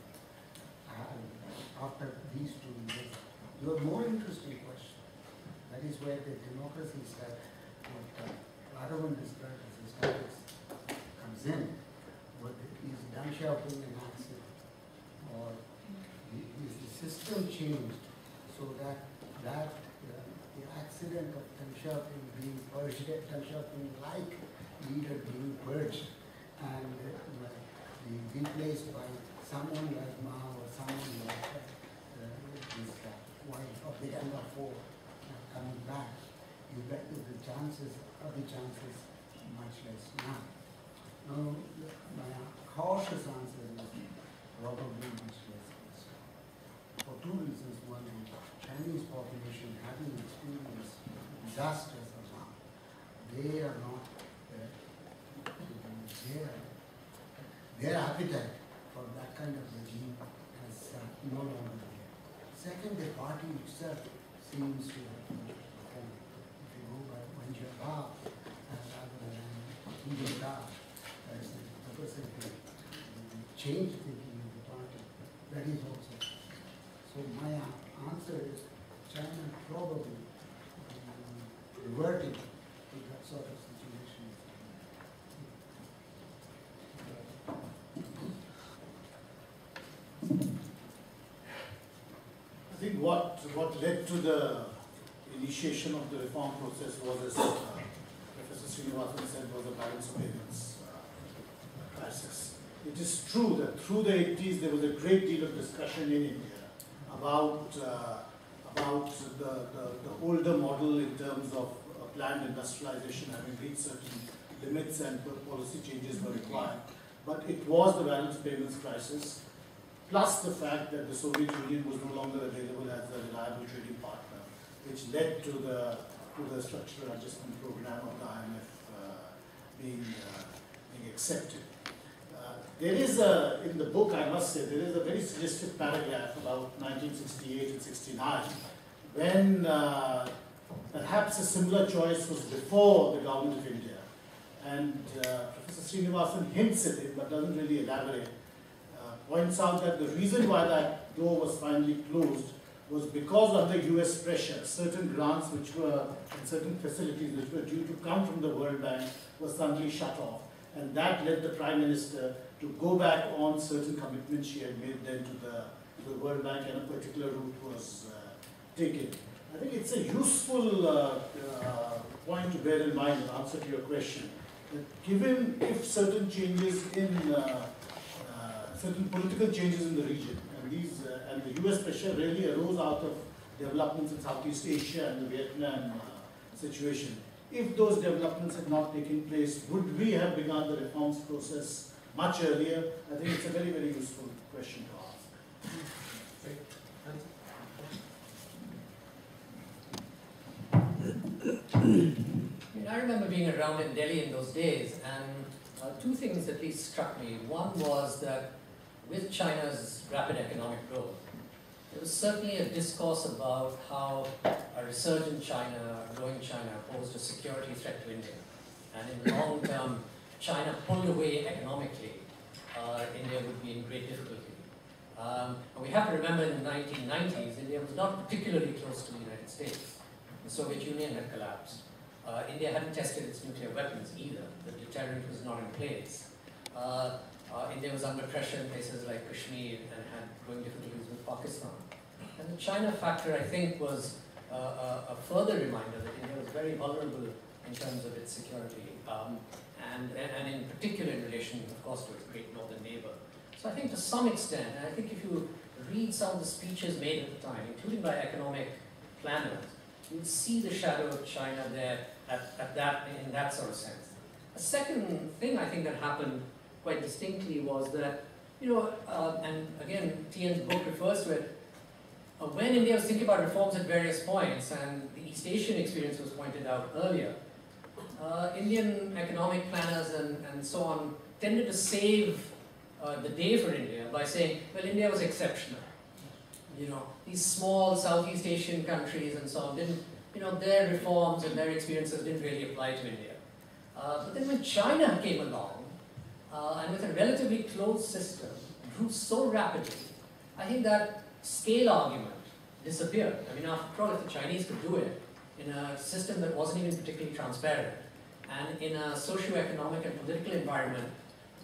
After these 2 years, your more interesting question, that is where the democracy started, what Raghavan described as a status comes in. What is Deng Xiaoping an accident, or is the system changed so that the accident of Deng Xiaoping being purged, Deng Xiaoping-like leader being purged and being replaced by someone like Mao or someone like his wife of the Ganga 4 coming back, you bet that the chances much less now. Now, my cautious answer is probably much less. For 2 reasons. One is Chinese population having experienced disasters around. They are not, their appetite for that kind of regime has no longer there. Second, the party itself seems to have performed. If you go by Manjaba rather than India, as the person who changed the thinking of the party, that is also. So my answer is China probably reverting to that sort of situation. I think what led to the initiation of the reform process was, as Professor Srinivasan said, was a balance of payments crisis. It is true that through the 80s there was a great deal of discussion in India about the older model in terms of planned industrialization having reached certain limits and policy changes were required. But it was the balance payments crisis, plus the fact that the Soviet Union was no longer available as a reliable trading partner, which led to the structural adjustment program of the IMF being accepted. There is in the book, I must say, there is a very suggestive paragraph about 1968 and 69, when perhaps a similar choice was before the government of India. And Professor Srinivasan hints at it, but doesn't really elaborate. Points out that the reason why that door was finally closed was because under US pressure, certain grants which were, and certain facilities which were due to come from the World Bank were suddenly shut off. And that led the Prime Minister to go back on certain commitments she had made then to the World Bank, and a particular route was taken. I think it's a useful point to bear in mind in answer to your question, that given if certain changes in certain political changes in the region, and and the US pressure really arose out of developments in Southeast Asia and the Vietnam situation. If those developments had not taken place, would we have begun the reforms process much earlier? I think it's a very, very useful question to ask. I remember being around in Delhi in those days, and two things at least struck me. One was that with China's rapid economic growth, there was certainly a discourse about how a resurgent China, a growing China, posed a security threat to India. And in the long term, China pulled away economically, India would be in great difficulty. And we have to remember in the 1990s, India was not particularly close to the United States. The Soviet Union had collapsed. India hadn't tested its nuclear weapons either. The deterrent was not in place. India was under pressure in places like Kashmir and had growing difficulties with Pakistan. And the China factor, I think, was a further reminder that India was very vulnerable in terms of its security, and in particular in relation, of course, to its great northern neighbor. So I think to some extent, and I think if you read some of the speeches made at the time, including by economic planners, you'll see the shadow of China there in that sort of sense. A second thing I think that happened quite distinctly was that, and again, Tian's book refers to it, when India was thinking about reforms at various points, and the East Asian experience was pointed out earlier, Indian economic planners and so on tended to save the day for India by saying, well, India was exceptional. These small Southeast Asian countries and so on didn't, their reforms and their experiences didn't really apply to India. But then when China came along, and with a relatively closed system, grew so rapidly, I think that scale argument disappeared. I mean, after all, if the Chinese could do it in a system that wasn't even particularly transparent, and in a socio-economic and political environment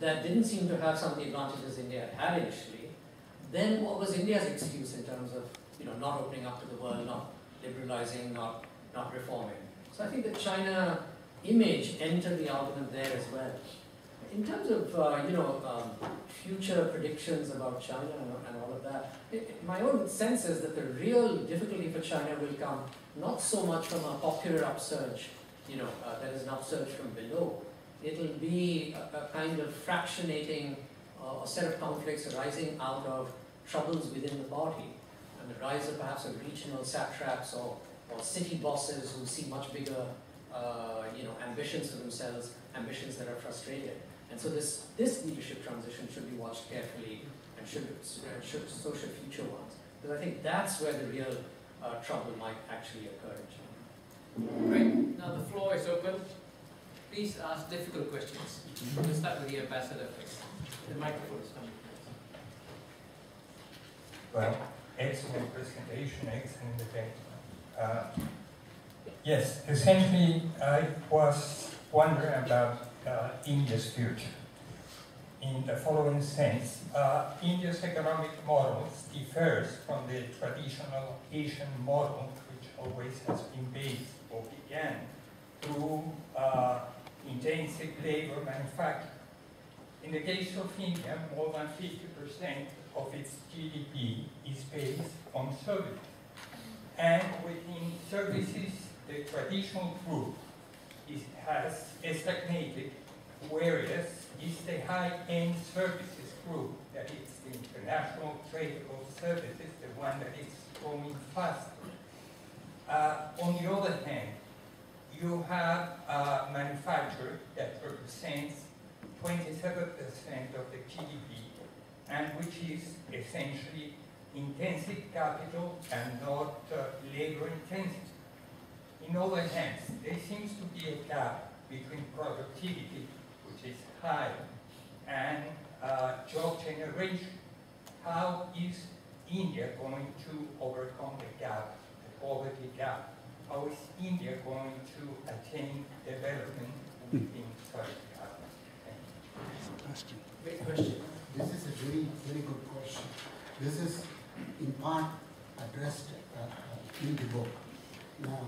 that didn't seem to have some of the advantages India had initially, then what was India's excuse in terms of not opening up to the world, not liberalizing, not reforming? So I think the China image entered the argument there as well. In terms of future predictions about China and all of that, my own sense is that the real difficulty for China will come not so much from a popular upsurge, that is an upsurge from below. It'll be a kind of fractionating a set of conflicts arising out of troubles within the party, and the rise of perhaps of regional satraps or city bosses who see much bigger ambitions for themselves, ambitions that are frustrated. And so this leadership transition should be watched carefully, and should future ones. Because I think that's where the real trouble might actually occur in China. Great. Now the floor is open. Please ask difficult questions. We'll start with the ambassador first. The microphone is coming. Well, excellent presentation, excellent debate. Yes, essentially, I was wondering about India's future. In the following sense, India's economic model differs from the traditional Asian model, which always has been based or began through intensive labor manufacturing. In the case of India, more than 50% of its GDP is based on services. And within services, the traditional group has stagnated, whereas it's the high-end services group, that is the international tradable services, the one that is growing faster. On the other hand, you have a manufacturer that represents 27% of the GDP, and which is essentially intensive capital and not labor intensive. In other hands, there seems to be a gap between productivity, which is high, and job generation. How is India going to overcome the gap, the poverty gap? How is India going to attain development within such a gap? Question. Great question. This is a very, very good question. This is in part addressed in the book. Now,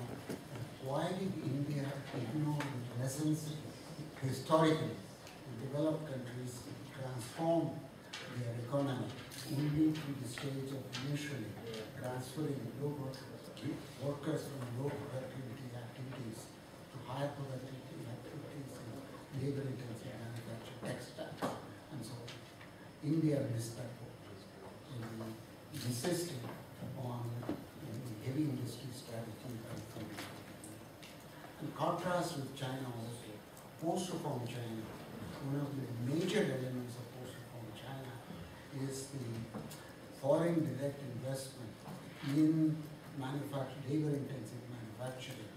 why did India ignore lessons historically in developed countries transform their economy only through the stage of initially transferring workers from low productivity activities to higher productivity activities in labor-intensive manufacturing, textiles, and so on. India missed that boat. Insisting on the heavy industry strategy by Pung. In contrast with China also, post-reform China, one of the major elements of post-reform China is the foreign direct investment in labor-intensive manufacturing,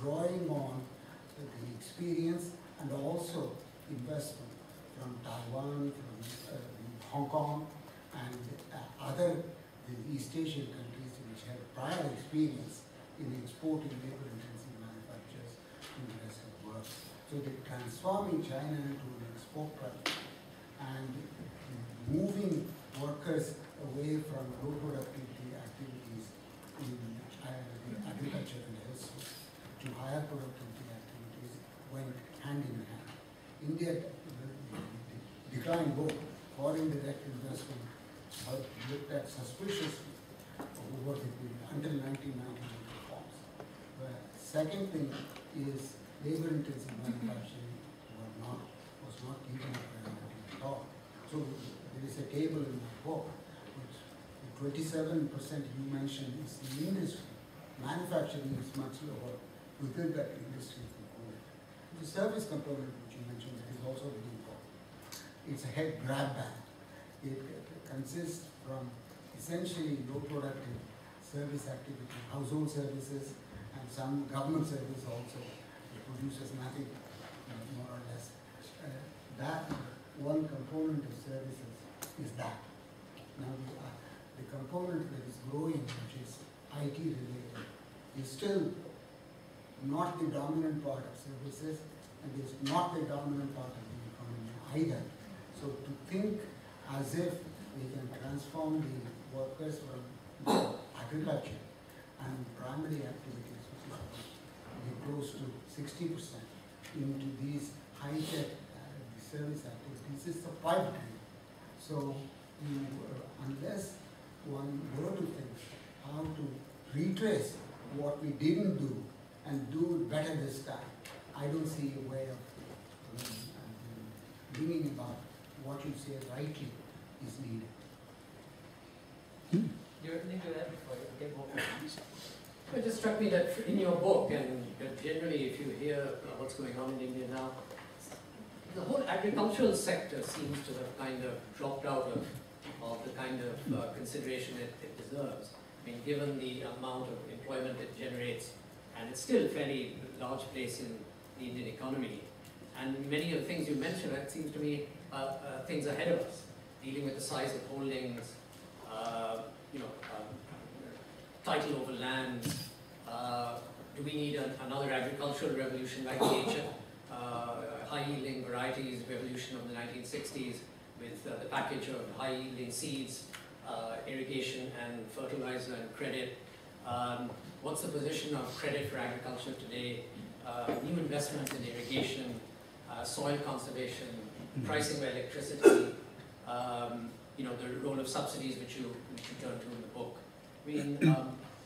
drawing on the experience and also investment from Taiwan, from Hong Kong, and other East Asian countries which have prior experience in exporting labor-intensive manufacturers to the rest of the world. So they're transforming China into an export country and moving workers away from low productivity activities in agriculture and elsewhere to higher productivity activities went hand in hand. India declined both. Foreign direct investment looked at suspiciously over the period until 1998 reforms. The second thing is labor-intensive manufacturing was not given a priority at all. So there is a table in my book which the 27% you mentioned is the industry. Manufacturing is much lower within that industry component. The service component which you mentioned is also very important. It's a head grab bag. It consists from essentially low productive service activity, household services, and some government service also. It produces nothing, more or less. That one component of services is that. Now the component that is growing, which is IT related, is still not the dominant part of services, and is not the dominant part of the economy either. So to think as if we can transform the workers from agriculture and primary activities, which is close to 60%, into these high-tech service activities is surprising. So unless one were to think how to retrace what we didn't do and do it better this time, I don't see a way of bringing about what you say rightly is needed. You need to add before you get more questions. It just struck me that in your book, and generally if you hear what's going on in India now, the whole agricultural sector seems to have kind of dropped out of the kind of consideration it deserves. I mean, given the amount of employment it generates, and it's still a fairly large place in the Indian economy, and many of the things you mentioned, it seems to me, things ahead of us, dealing with the size of holdings, title over land. Do we need another agricultural revolution like the high-yielding varieties revolution of the 1960s with the package of high-yielding seeds, irrigation and fertilizer and credit? What's the position of credit for agriculture today? New investments in irrigation, soil conservation, pricing of electricity, the role of subsidies which you turn to in the book. I mean,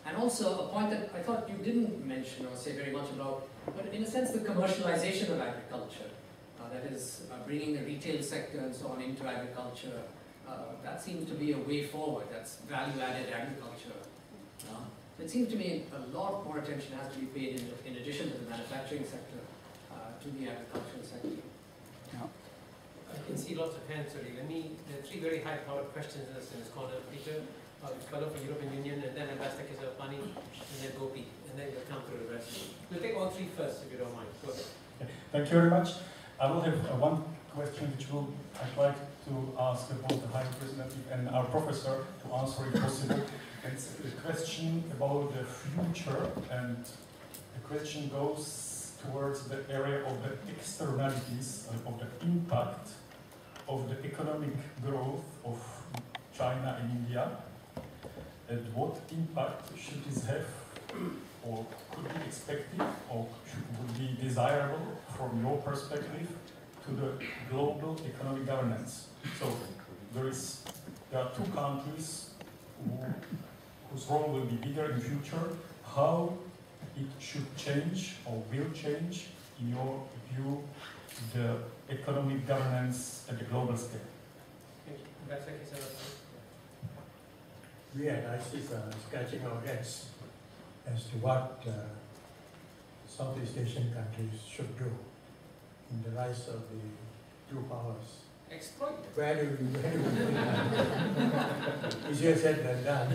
and also a point that I thought you didn't mention or say very much about, but in a sense the commercialization of agriculture, that is bringing the retail sector and so on into agriculture, that seems to be a way forward. That's value-added agriculture. It seems to me a lot more attention has to be paid in addition to the manufacturing sector to the agricultural sector. Yeah. I can see lots of hands already. There are three very high-powered questions in this corner. Peter, fellow from European Union, and then Ambassador Kesavapani, and then Gopi, and then we'll come through the rest. We'll take all three first, if you don't mind. Go ahead. Okay. Thank you very much. I will have one question which I'd like to ask both the High Representative and our professor to answer if possible. It's a question about the future, and the question goes towards the area of the externalities, of the impact of the economic growth of China and India, and what impact should this have, or could be expected, or would be desirable from your perspective to the global economic governance. So there are two countries whose role will be bigger in future. How it should change or will change, in your view, the economic governance at the global scale? We at ISIS are scratching our heads as to what Southeast Asian countries should do in the rise of the two powers. Exploit. Where do we easier said than done.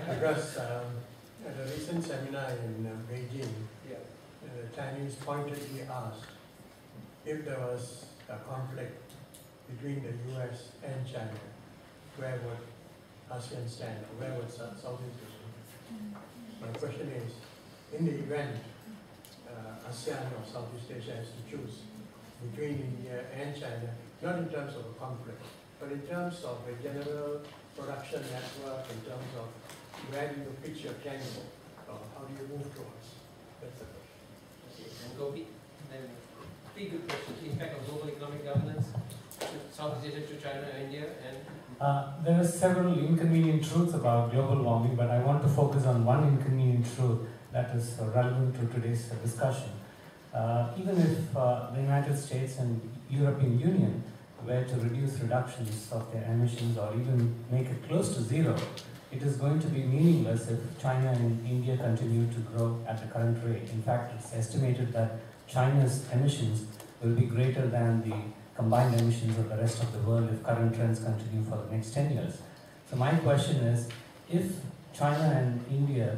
Because at a recent seminar in Beijing, the Chinese pointedly asked if there was a conflict between the US and China, where would ASEAN stand, or where would Southeast Asia? My question is, in the event ASEAN or Southeast Asia has to choose between India and China, not in terms of a conflict, but in terms of a general production network, in terms of where do you pitch your tent, or how do you move towards? That's the question. Okay, and Gopi, then three good questions. Impact of global economic governance, Southeast Asia to China, India, and there are several inconvenient truths about global warming, but I want to focus on one inconvenient truth that is relevant to today's discussion. Even if the United States and European Union were to reduce reductions of their emissions or even make it close to zero, it is going to be meaningless if China and India continue to grow at the current rate. In fact, it's estimated that China's emissions will be greater than the combined emissions of the rest of the world if current trends continue for the next 10 years. So my question is, if China and India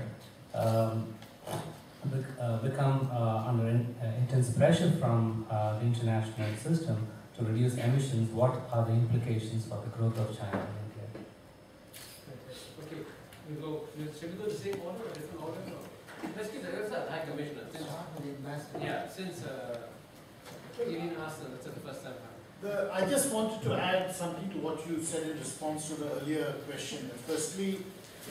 become under intense pressure from the international system to reduce emissions, what are the implications for the growth of China and India? okay, should we go the same order or different order? No. Let's give the High Commissioner. Since you didn't ask them, that's the first time. I just wanted to add something to what you said in response to the earlier question. Firstly,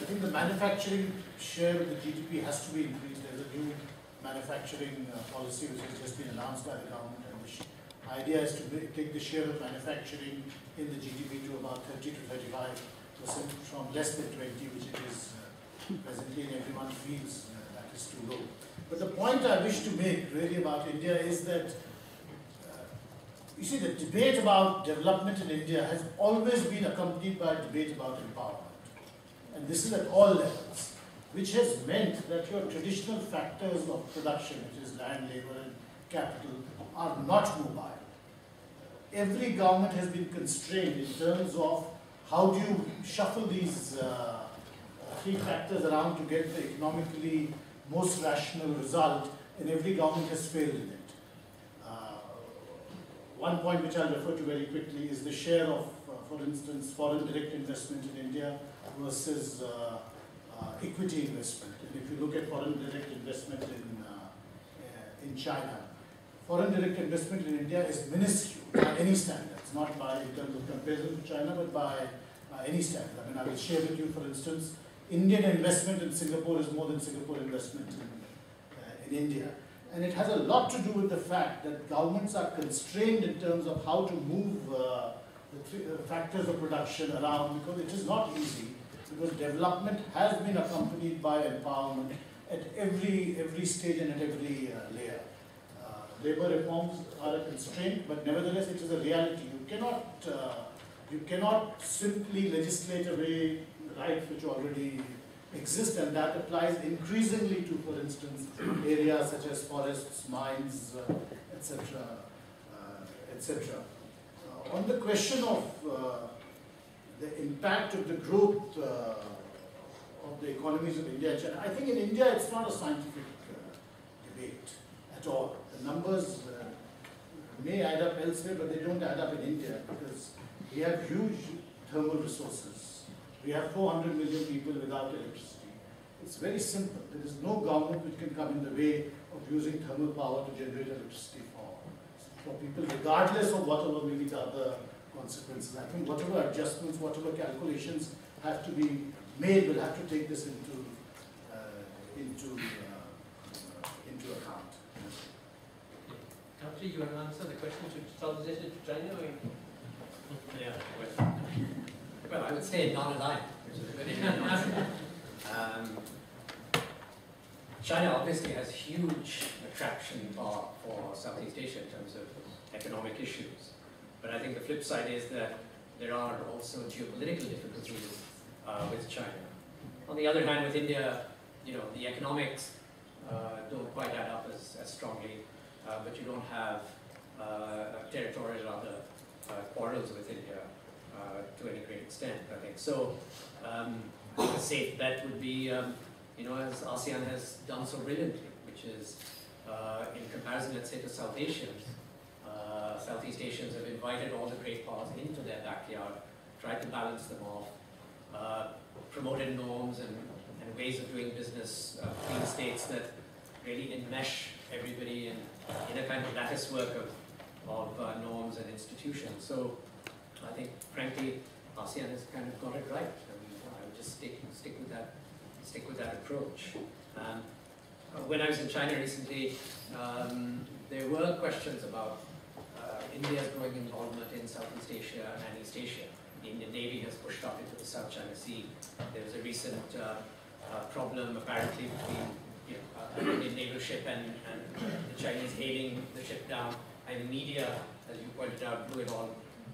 I think the manufacturing share of the GDP has to be increased. There's a new manufacturing policy which has just been announced by the government, and the idea is to take the share of manufacturing in the GDP to about 30 to 35% from less than 20, which it is presently, and everyone feels that is too low. But the point I wish to make really about India is that you see, the debate about development in India has always been accompanied by a debate about empowerment. And this is at all levels, which has meant that your traditional factors of production, which is land, labor, and capital, are not mobile. Every government has been constrained in terms of how do you shuffle these three factors around to get the economically most rational result, and every government has failed in it. One point which I'll refer to very quickly is the share of, for instance, foreign direct investment in India versus equity investment. And if you look at foreign direct investment in China, foreign direct investment in India is minuscule by any standards, not by in terms of comparison to China, but by any standard. I mean, I will share with you, for instance, Indian investment in Singapore is more than Singapore investment in India. And it has a lot to do with the fact that governments are constrained in terms of how to move the factors of production around, because it is not easy, because development has been accompanied by empowerment at every stage and at every layer. Labor reforms are a constraint, but nevertheless it is a reality. You cannot simply legislate away rights which already exist, and that applies increasingly to, for instance, areas such as forests, mines, etc., etc. On the question of the impact of the growth of the economies of India and China, I think in India it's not a scientific debate at all. The numbers may add up elsewhere, but they don't add up in India, because we have huge thermal resources. We have 400 million people without electricity. It's very simple. There is no government which can come in the way of using thermal power to generate electricity for people, regardless of whatever may be the other consequences. I think whatever adjustments, whatever calculations have to be made will have to take this into account. Actually, you want to answer the question, should Southeast Asia to China or India? Yeah, well, I would say non-aligned, which is a good Indian answer. China obviously has huge attraction for Southeast Asia in terms of economic issues. But I think the flip side is that there are also geopolitical difficulties with China. On the other hand, with India, you know, the economics don't quite add up as strongly, but you don't have territorial or other quarrels with India to any great extent, I think. So a safe bet would be, you know, as ASEAN has done so brilliantly, which is in comparison, let's say, to South Asians, Southeast Asians have invited all the great powers into their backyard, tried to balance them off, promoted norms and ways of doing business between states that really enmesh everybody in a kind of lattice work of norms and institutions. So I think, frankly, ASEAN has kind of got it right. I would just stick with that approach. When I was in China recently, there were questions about India's growing involvement in Southeast Asia and East Asia. The Indian Navy has pushed up into the South China Sea. There was a recent problem apparently between an Indian naval ship and the Chinese hailing the ship down. And the media, as you pointed out, blew it all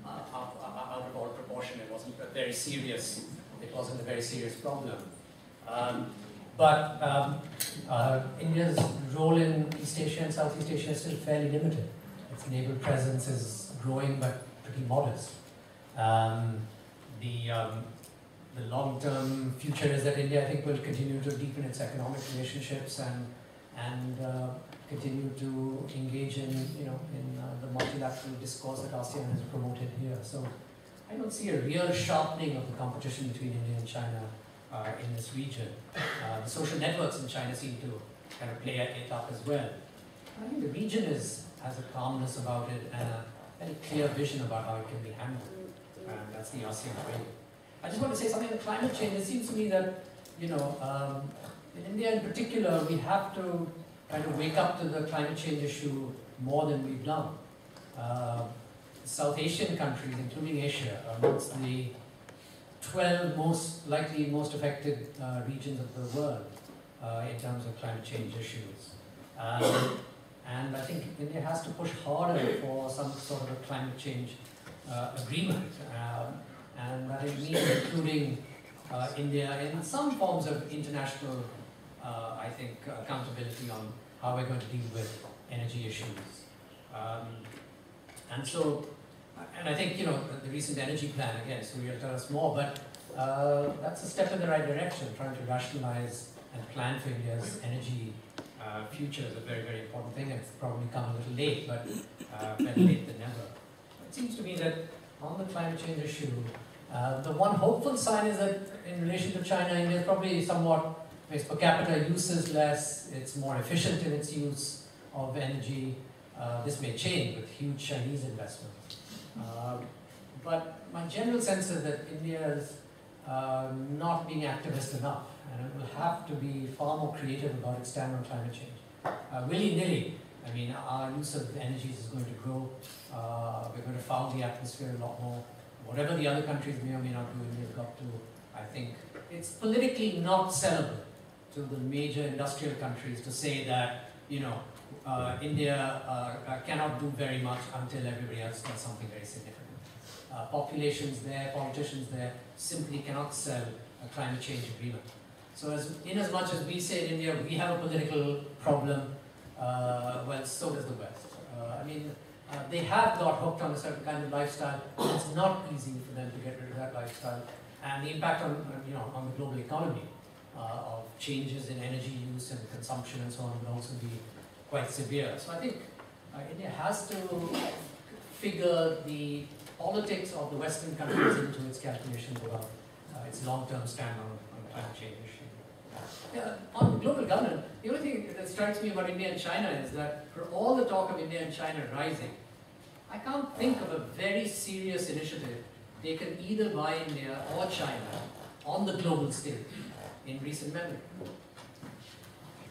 out of all proportion. It wasn't a very serious problem. But India's role in East Asia and Southeast Asia is still fairly limited. Its naval presence is growing but pretty modest. The long-term future is that India, I think, will continue to deepen its economic relationships and continue to engage in, the multilateral discourse that ASEAN has promoted here. So I don't see a real sharpening of the competition between India and China in this region. The social networks in China seem to kind of play it up as well. I think the region has a calmness about it and a very clear vision about how it can be handled. And that's the ASEAN way. I just want to say something on climate change. It seems to me that, in India in particular, we have to kind of wake up to the climate change issue more than we've done. South Asian countries, including Asia, are amongst the 12 most affected regions of the world in terms of climate change issues. And I think India has to push harder for some sort of a climate change agreement. And that it means including India in some forms of international, accountability on how we're going to deal with energy issues. And I think, the recent energy plan, again, Surya will tell us more, but that's a step in the right direction, trying to rationalize and plan for India's energy future is a very, very important thing, and it's probably come a little late, but better late than never. It seems to me that on the climate change issue, the one hopeful sign is that in relation to China, India is probably somewhat, its per capita use is less, it's more efficient in its use of energy. This may change with huge Chinese investments. But my general sense is that India is not being activist enough, and it will have to be far more creative about its stand on climate change. Willy-nilly, our use of energies is going to grow. We're going to foul the atmosphere a lot more. Whatever the other countries may or may not do, India's got to, I think, it's politically not sellable to the major industrial countries to say that, India cannot do very much until everybody else does something very significant. Populations there, politicians there, simply cannot sell a climate change agreement. So in as much as we say in India, we have a political problem, well, so does the West. They have got hooked on a certain kind of lifestyle, and it's not easy for them to get rid of that lifestyle. And the impact on the global economy of changes in energy use and consumption and so on will also be quite severe. So I think India has to figure the politics of the Western countries into its calculations about its long-term stand on the climate change issue. On global governance, the only thing that strikes me about India and China is that for all the talk of India and China rising, I can't think of a very serious initiative taken either by India or China on the global stage in recent memory.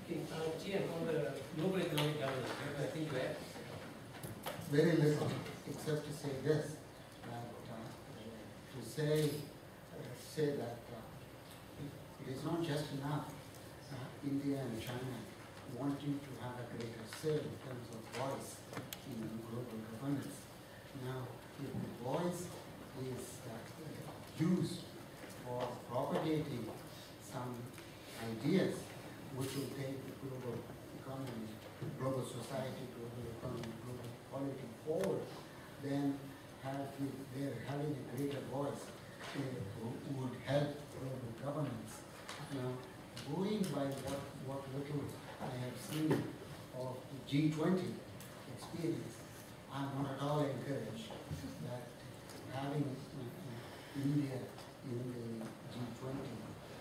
On the global economic governance, I think very little, except to say this, that to say that it is not just enough India and China wanting to have a greater say in terms of voice in global governance. Now, if the voice is used for propagating some ideas which will take the global economy, global society, global economy, global polity forward, then having a greater voice would help global governance. Now, going by what little I have seen of the G20 experience, I'm not at all encouraged that having India in the G20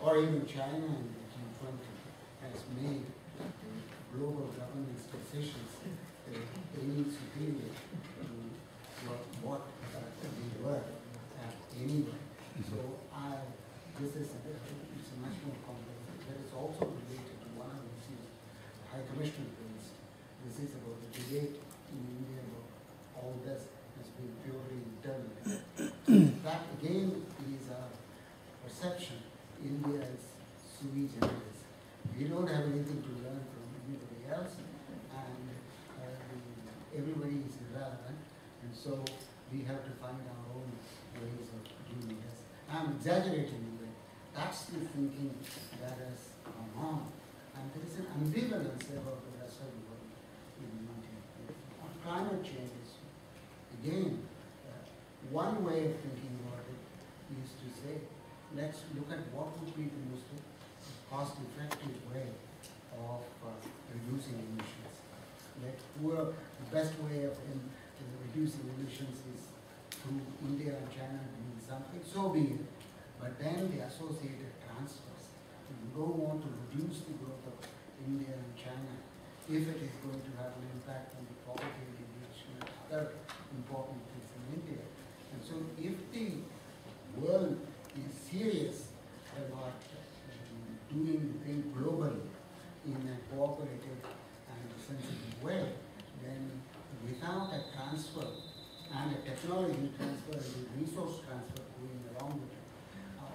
or even China in the G20 has made the global governance decisions any superior to what they were anyway. So this is it's a much more complex. That is also related to one of the issues the High Commissioner raised. This is about the debate in India about all this has been purely internal. That again is a perception. India is sui generis. We don't have anything to learn from anybody else, and everybody is irrelevant, and so we have to find our own ways of doing this. I'm exaggerating a bit. That's the thinking that has gone on, and there is an ambivalence about the rest of the world in India. On climate change, again, one way of thinking about it is to say, let's look at what would be the most cost-effective way of reducing emissions. The best way of reducing emissions is through India and China doing something, so be it. But then the associated transfers. You don't want to reduce the growth of India and China if it is going to have an impact on the poverty alleviation and other important things in India. And so if the world is serious about doing the thing globally in a cooperative and sensitive way, then without a transfer and a technology transfer and a resource transfer going along with it,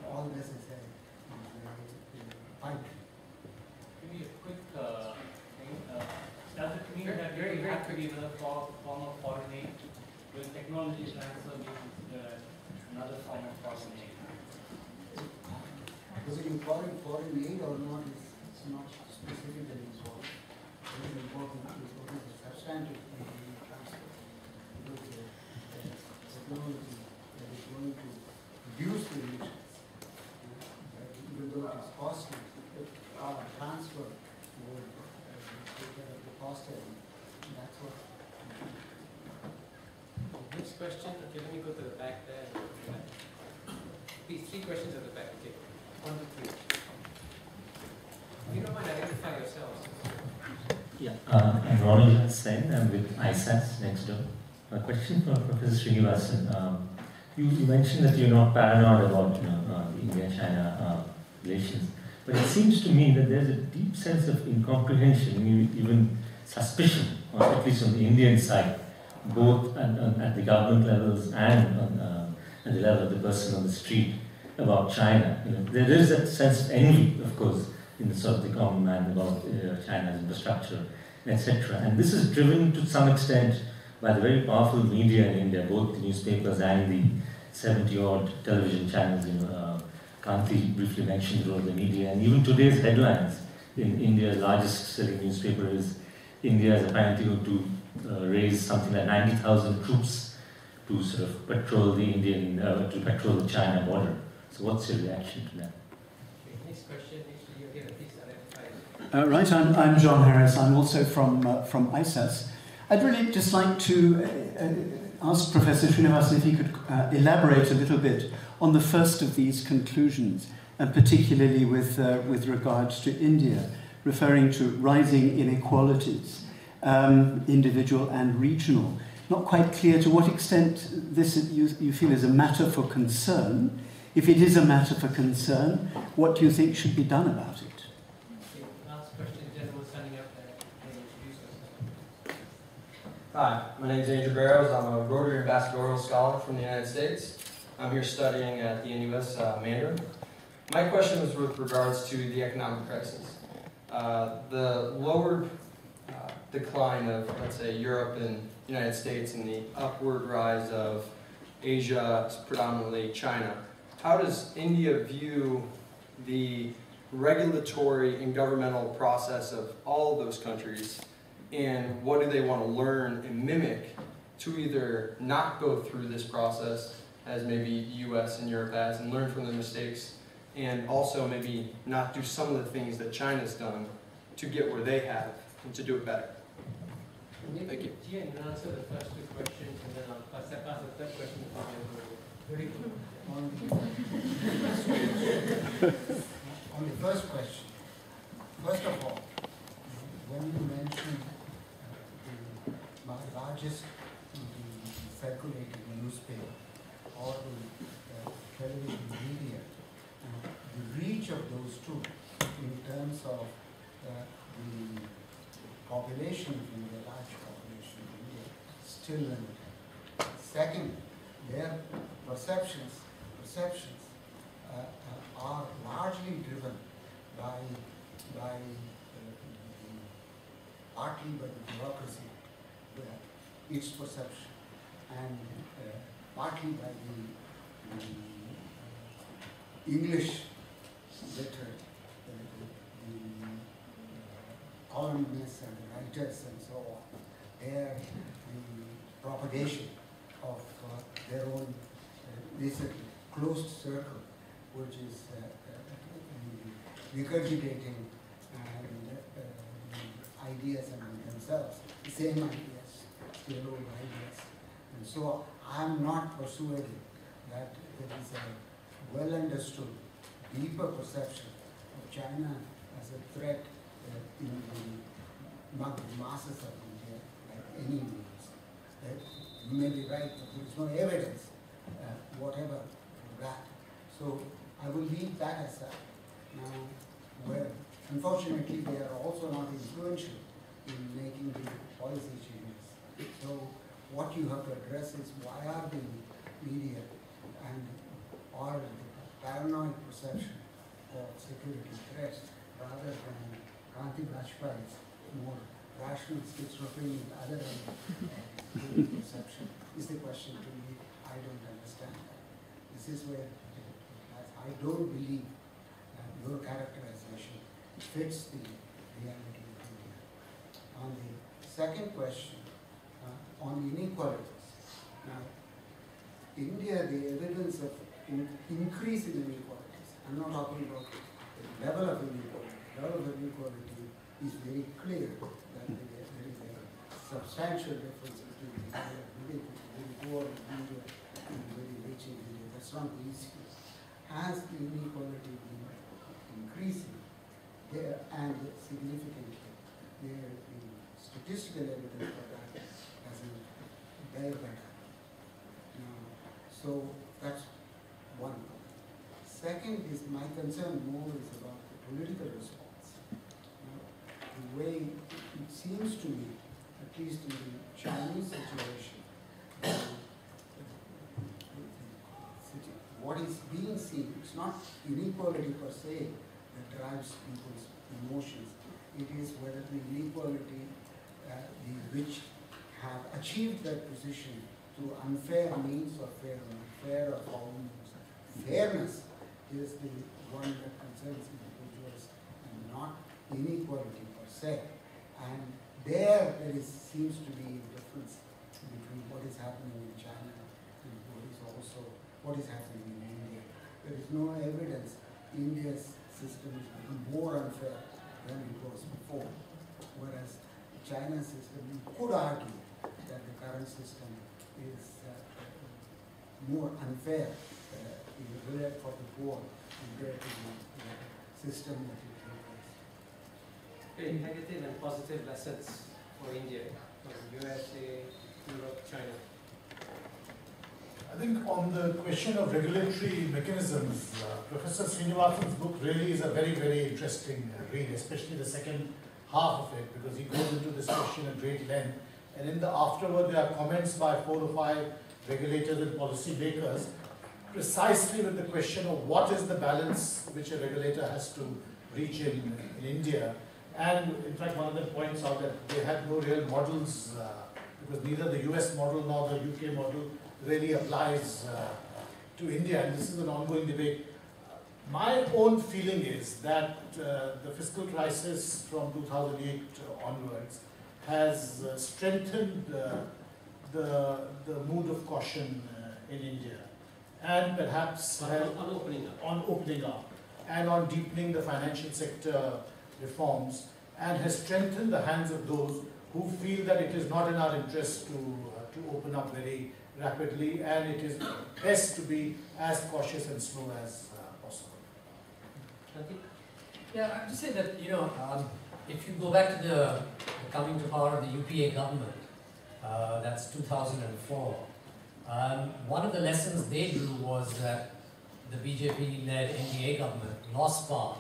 all this is a fight. Give me a quick thing. Does it mean that there have to be another form of foreign aid? Will technology transfer means another form of foreign aid? Whether you call it foreign aid or not is not specifically important. What is important is what is the substantive transfer. Because the technology that is going to reduce the emissions, even though it is costly, our transfer would take care of the cost element. That's what. Next question. Okay, let me go to the back there. These three questions at the back. Okay, 1 to 3. If you don't mind, identify yourselves. Yeah, I'm Ronald Sen. I'm with ISAS next door. A question for Professor Srinivasan. You mentioned that you're not paranoid about India-China relations, but it seems to me that there's a deep sense of incomprehension, even suspicion, or at least on the Indian side, both at the government levels and at the level of the person on the street about China. There is that sense of envy, of course, in the sort of the common man about China's infrastructure, etc. And this is driven to some extent by the very powerful media in India, both the newspapers and the 70-odd television channels. Kanti briefly mentioned the role of the media, and even today's headlines in India's largest selling newspaper is India is apparently going to raise something like 90,000 troops to sort of patrol the patrol the China border. So what's your reaction to that? Okay, next question. Actually, you're here, please identify. Right, I'm John Harris. I'm also from ISAS. I'd really just like to ask Professor Srinivasan if he could elaborate a little bit on the first of these conclusions, and particularly with regards to India, referring to rising inequalities, individual and regional. Not quite clear to what extent this you feel is a matter for concern. If it is a matter for concern, what do you think should be done about it? Okay, last question, gentleman standing up there. Can you introduce yourself? Hi, my name is Andrew Barrows. I'm a Rotary Ambassadorial Scholar from the United States. I'm here studying at the NUS Mandarin. My question was with regards to the economic crisis. The lowered decline of, let's say, Europe and United States and the upward rise of Asia, predominantly China. How does India view the regulatory and governmental process of all of those countries, and what do they want to learn and mimic to either not go through this process as maybe US and Europe has and learn from their mistakes, and also maybe not do some of the things that China's done to get where they have and to do it better? Thank you. Gian, you answer the first two questions, and then I'll pass the third question to you. Very good. On the first question, first of all, when you mentioned the largest circulating newspaper or the television media, the reach of those two in terms of the population of India, large population of India, still limited. Second, their perceptions are largely driven by partly by the bureaucracy, its perception, and partly by the English literate, the columnists and the writers and so on. Their the propagation of their own basically closed circle, which is regurgitating ideas among themselves, the same ideas, still old ideas. And so I'm not persuaded that there is a well understood, deeper perception of China as a threat in the masses of India by any means. You may be right, but there is no evidence, whatever, for that. So I will leave that aside. Now, where unfortunately they are also not influential in making the policy changes. So what you have to address is why are the media and or the paranoid perception of security threats rather than Kanti Vajpayee's more rational schizophrenia other than perception is the question to me. I don't understand that. This is where I don't believe your characterization fits the reality of India. On the second question, on inequalities. Now, India, the evidence of increase in inequalities, I'm not talking about the level of inequality. The level of inequality is very clear that there is a substantial difference between the very poor India and very rich India. That's not the issue. Has the inequality been increasing there and significantly? There the statistical evidence for that doesn't bear that out. So that's one point. Second is my concern more is about the political response. The way it seems to me, at least in the Chinese situation, what is being seen, it's not inequality per se that drives people's emotions. It is whether the inequality, the rich have achieved that position through unfair means or fair or foul means. Fairness is the one that concerns individuals and not inequality per se. And there seems to be a difference between what is happening in China and what is happening in India. There is no evidence India's system is become more unfair than it was before. Whereas China's system, you could argue that the current system is more unfair for the poor compared to the system that it replaced. Okay, negative and positive lessons for India, from USA, Europe, China. I think on the question of regulatory mechanisms, Professor Srinivasan's book really is a very, very interesting read, especially the second half of it, because he goes into this question at great length. And in the afterward, there are comments by 4 or 5 regulators and policy makers precisely with the question of what is the balance which a regulator has to reach in India. And in fact, one of them points out that they have no real models because neither the US model nor the UK model really applies to India, and this is an ongoing debate. My own feeling is that the fiscal crisis from 2008 onwards has strengthened the mood of caution in India, and perhaps on opening up, and on deepening the financial sector reforms, and has strengthened the hands of those who feel that it is not in our interest to open up very rapidly, and it is best to be as cautious and slow as possible. Yeah, I have to say that, if you go back to the coming to power of the UPA government, that's 2004, one of the lessons they drew was that the BJP-led NDA government lost power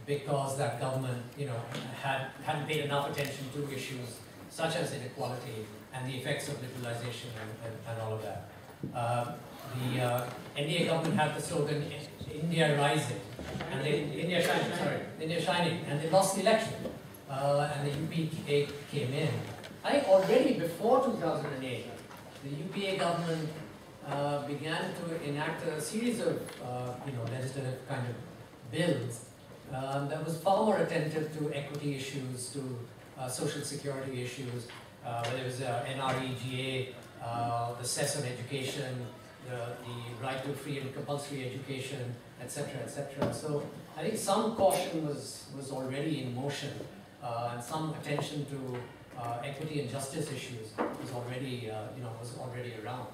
because that government, hadn't paid enough attention to issues such as inequality and the effects of liberalization and all of that. The NDA government had the slogan "India Rising," and India Shining, and they lost the election. And the UPA came in. I think already before 2008, the UPA government began to enact a series of legislative kind of bills that was far more attentive to equity issues, to social security issues, whether it was NREGA, the cess on education, the right to free and compulsory education, etc., etc. So I think some caution was already in motion, and some attention to equity and justice issues was already around.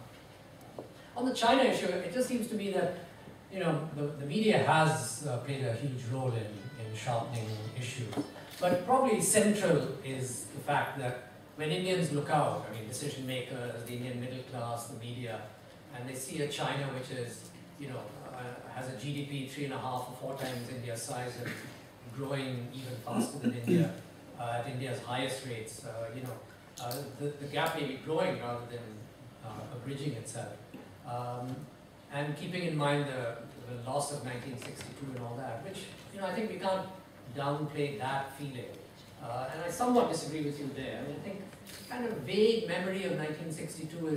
On the China issue, it just seems to me that the media has played a huge role in sharpening issues, but probably central is the fact that when Indians look out, decision makers, the Indian middle class, the media, and they see a China which is, has a GDP 3.5 or 4 times India's size and growing even faster than India, at India's highest rates, the gap may be growing rather than abridging itself. And keeping in mind the loss of 1962 and all that, which, I think we can't downplay that feeling. And I somewhat disagree with you there. I think kind of vague memory of 1962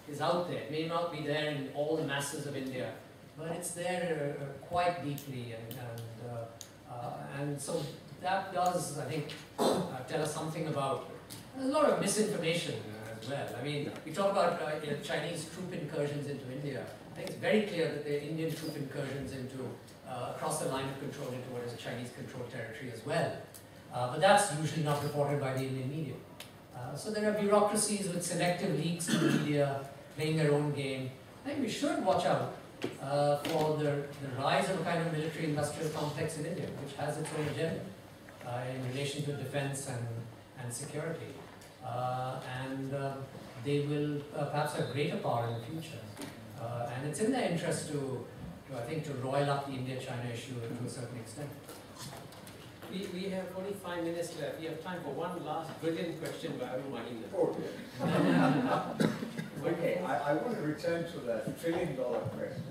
is out there. It may not be there in all the masses of India, but it's there quite deeply, and so that does, I think, tell us something about. There's a lot of misinformation as well. We talk about Chinese troop incursions into India. I think it's very clear that the Indian troop incursions into across the line of control into what is a Chinese-controlled territory as well. But that's usually not reported by the Indian media. So there are bureaucracies with selective leaks to the media playing their own game. I think we should watch out for the rise of a kind of military-industrial complex in India, which has its own agenda in relation to defense and security. And they will perhaps have greater power in the future. And it's in their interest to I think, to roil up the India-China issue to a certain extent. We have only 5 minutes left. We have time for one last brilliant question by Arun Mahinda. Okay, I want to return to the $1 trillion question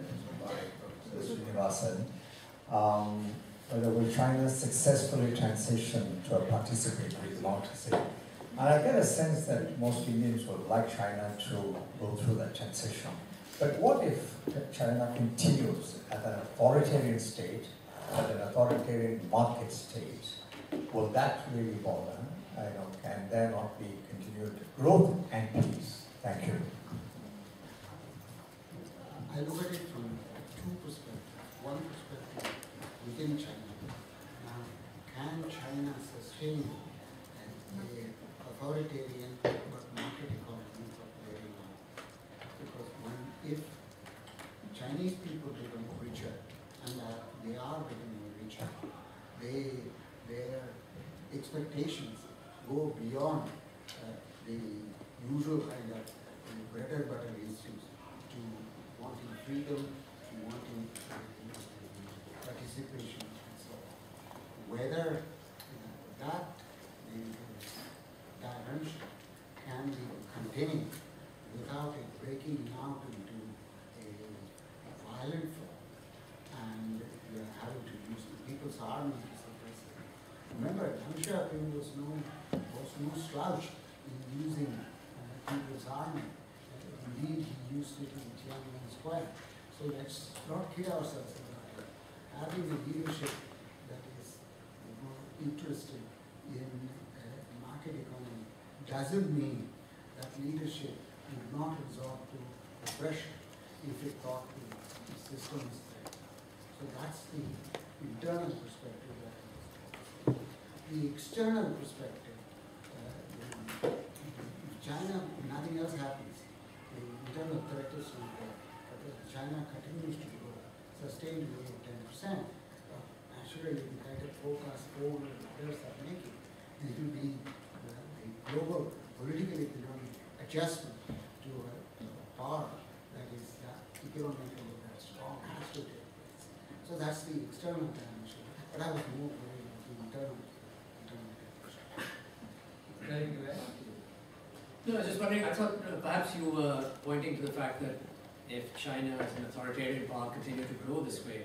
by Professor Srinivasan. Whether will China successfully transition to a participatory democracy? And I get a sense that most Indians would like China to go through that transition. But what if China continues as an authoritarian state, as an authoritarian market state? Will that really bother? Can there not be continued growth and peace? Thank you. I look at it from 2 perspectives. One perspective within China. Now, can China sustain an authoritarian but market economy for very long? Because if Chinese people become richer, and they are becoming richer, their expectations go beyond the usual kind of bread and butter issues to wanting freedom, to wanting participation, and so on. Whether that dimension can be contained without it breaking out into a violent form, and you are having to use the people's army to suppress it. Remember, Deng Xiaoping was no slouch in using people's army. Indeed, he used it in Tiananmen Square. So let's not kid ourselves about it. Having a leadership that is interested in market economy doesn't mean that leadership would not resort to oppression if it thought the system is there. So that's the internal perspective that is. The external perspective, if China, nothing else happens, the internal threat is not there. But if China continues to grow, sustained growth of 10%, naturally the kind of forecast forward that others are making, it will be the global political economic adjustment to a power that is economically that strong has to take place. So that's the external dimension. But I was more worried about the internal dimension. No, I was just wondering, I thought perhaps you were pointing to the fact that if China as an authoritarian power continued to grow this way,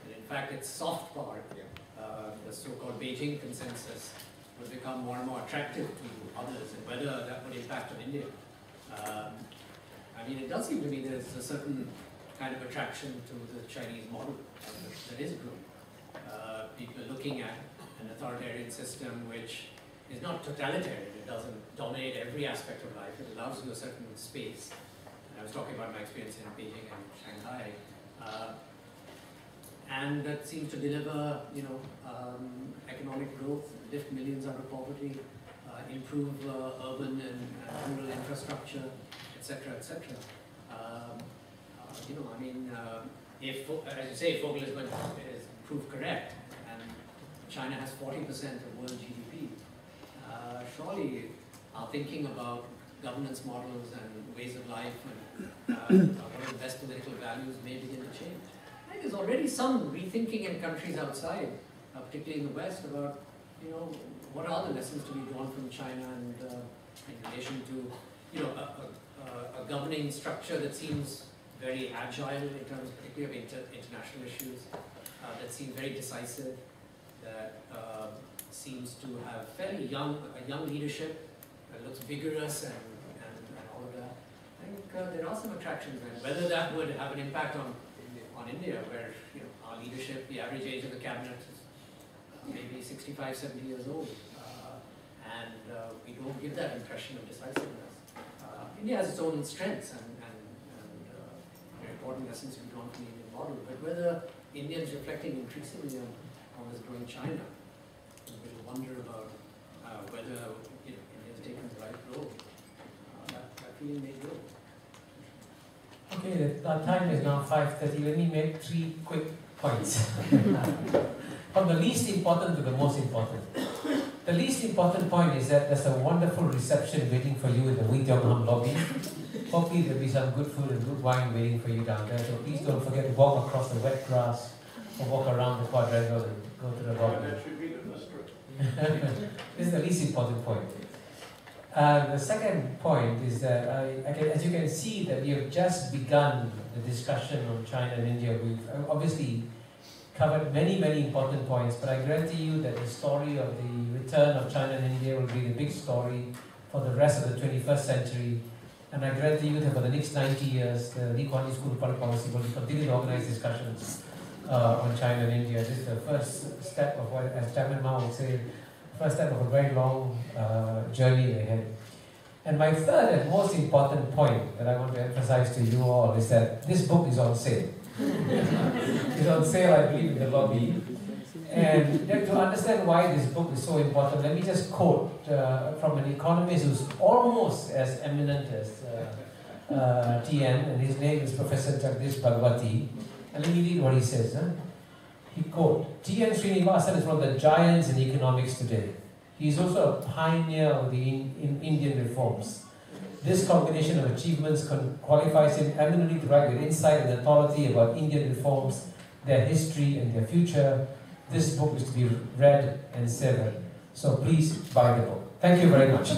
that in fact its soft power, the so-called Beijing consensus, would become more and more attractive to others, and whether that would impact on India. I mean, it does seem to me there's a certain kind of attraction to the Chinese model that is growing. People looking at an authoritarian system which is not totalitarian, it doesn't dominate every aspect of life, it allows you a certain space. And I was talking about my experience in Beijing and Shanghai. And that seems to deliver, economic growth, lift millions out of poverty, improve urban and rural infrastructure, etc., etc. If, as you say, Fogel is proved correct, and China has 40% of world GDP, surely our thinking about governance models and ways of life and what are the best political values may begin to change. I think there's already some rethinking in countries outside, particularly in the West, about what are the lessons to be drawn from China and in relation to a governing structure that seems very agile in terms, particularly of international issues, that seems very decisive, that seems to have fairly young leadership, that looks vigorous and all of that. I think there are some attractions there. Whether that would have an impact on India, where our leadership, the average age of the cabinet is maybe 65, 70 years old, and we don't give that impression of decisiveness. India has its own strengths and very important lessons to be drawn from the Indian model, but whether Indians reflecting increasingly on this growing China, will wonder about whether India's taken the right road. That feeling may grow. Okay, our time is now 5:30. Let me make 3 quick points. From the least important to the most important. The least important point is that there's a wonderful reception waiting for you in the Wee Tiong Ham lobby. Hopefully there'll be some good food and good wine waiting for you down there. So please don't forget to walk across the wet grass or walk around the quadrangle and go to the lobby. That should be the first one. This is the least important point. The second point is that, as you can see, that we have just begun the discussion on China and India. We've obviously covered many, many important points, but I guarantee you that the story of the return of China and India will be the big story for the rest of the 21st century. And I guarantee you that for the next 90 years, the Lee Kuan Yew School of Public Policy will continue to organize discussions on China and India. This is the first step of what, as Chairman Mao would say, first step of a very long journey ahead. And my third and most important point that I want to emphasize to you all is that this book is on sale. It's on sale, I believe, in the lobby. And to understand why this book is so important, let me just quote from an economist who's almost as eminent as TN, and his name is Professor Jagdish Bhagwati. And let me read what he says. He quote, T.N. Srinivasan is one of the giants in economics today. He is also a pioneer of the Indian reforms. This combination of achievements qualifies him eminently to write with insight and authority about Indian reforms, their history and their future. This book is to be read and savored. So please buy the book. Thank you very much.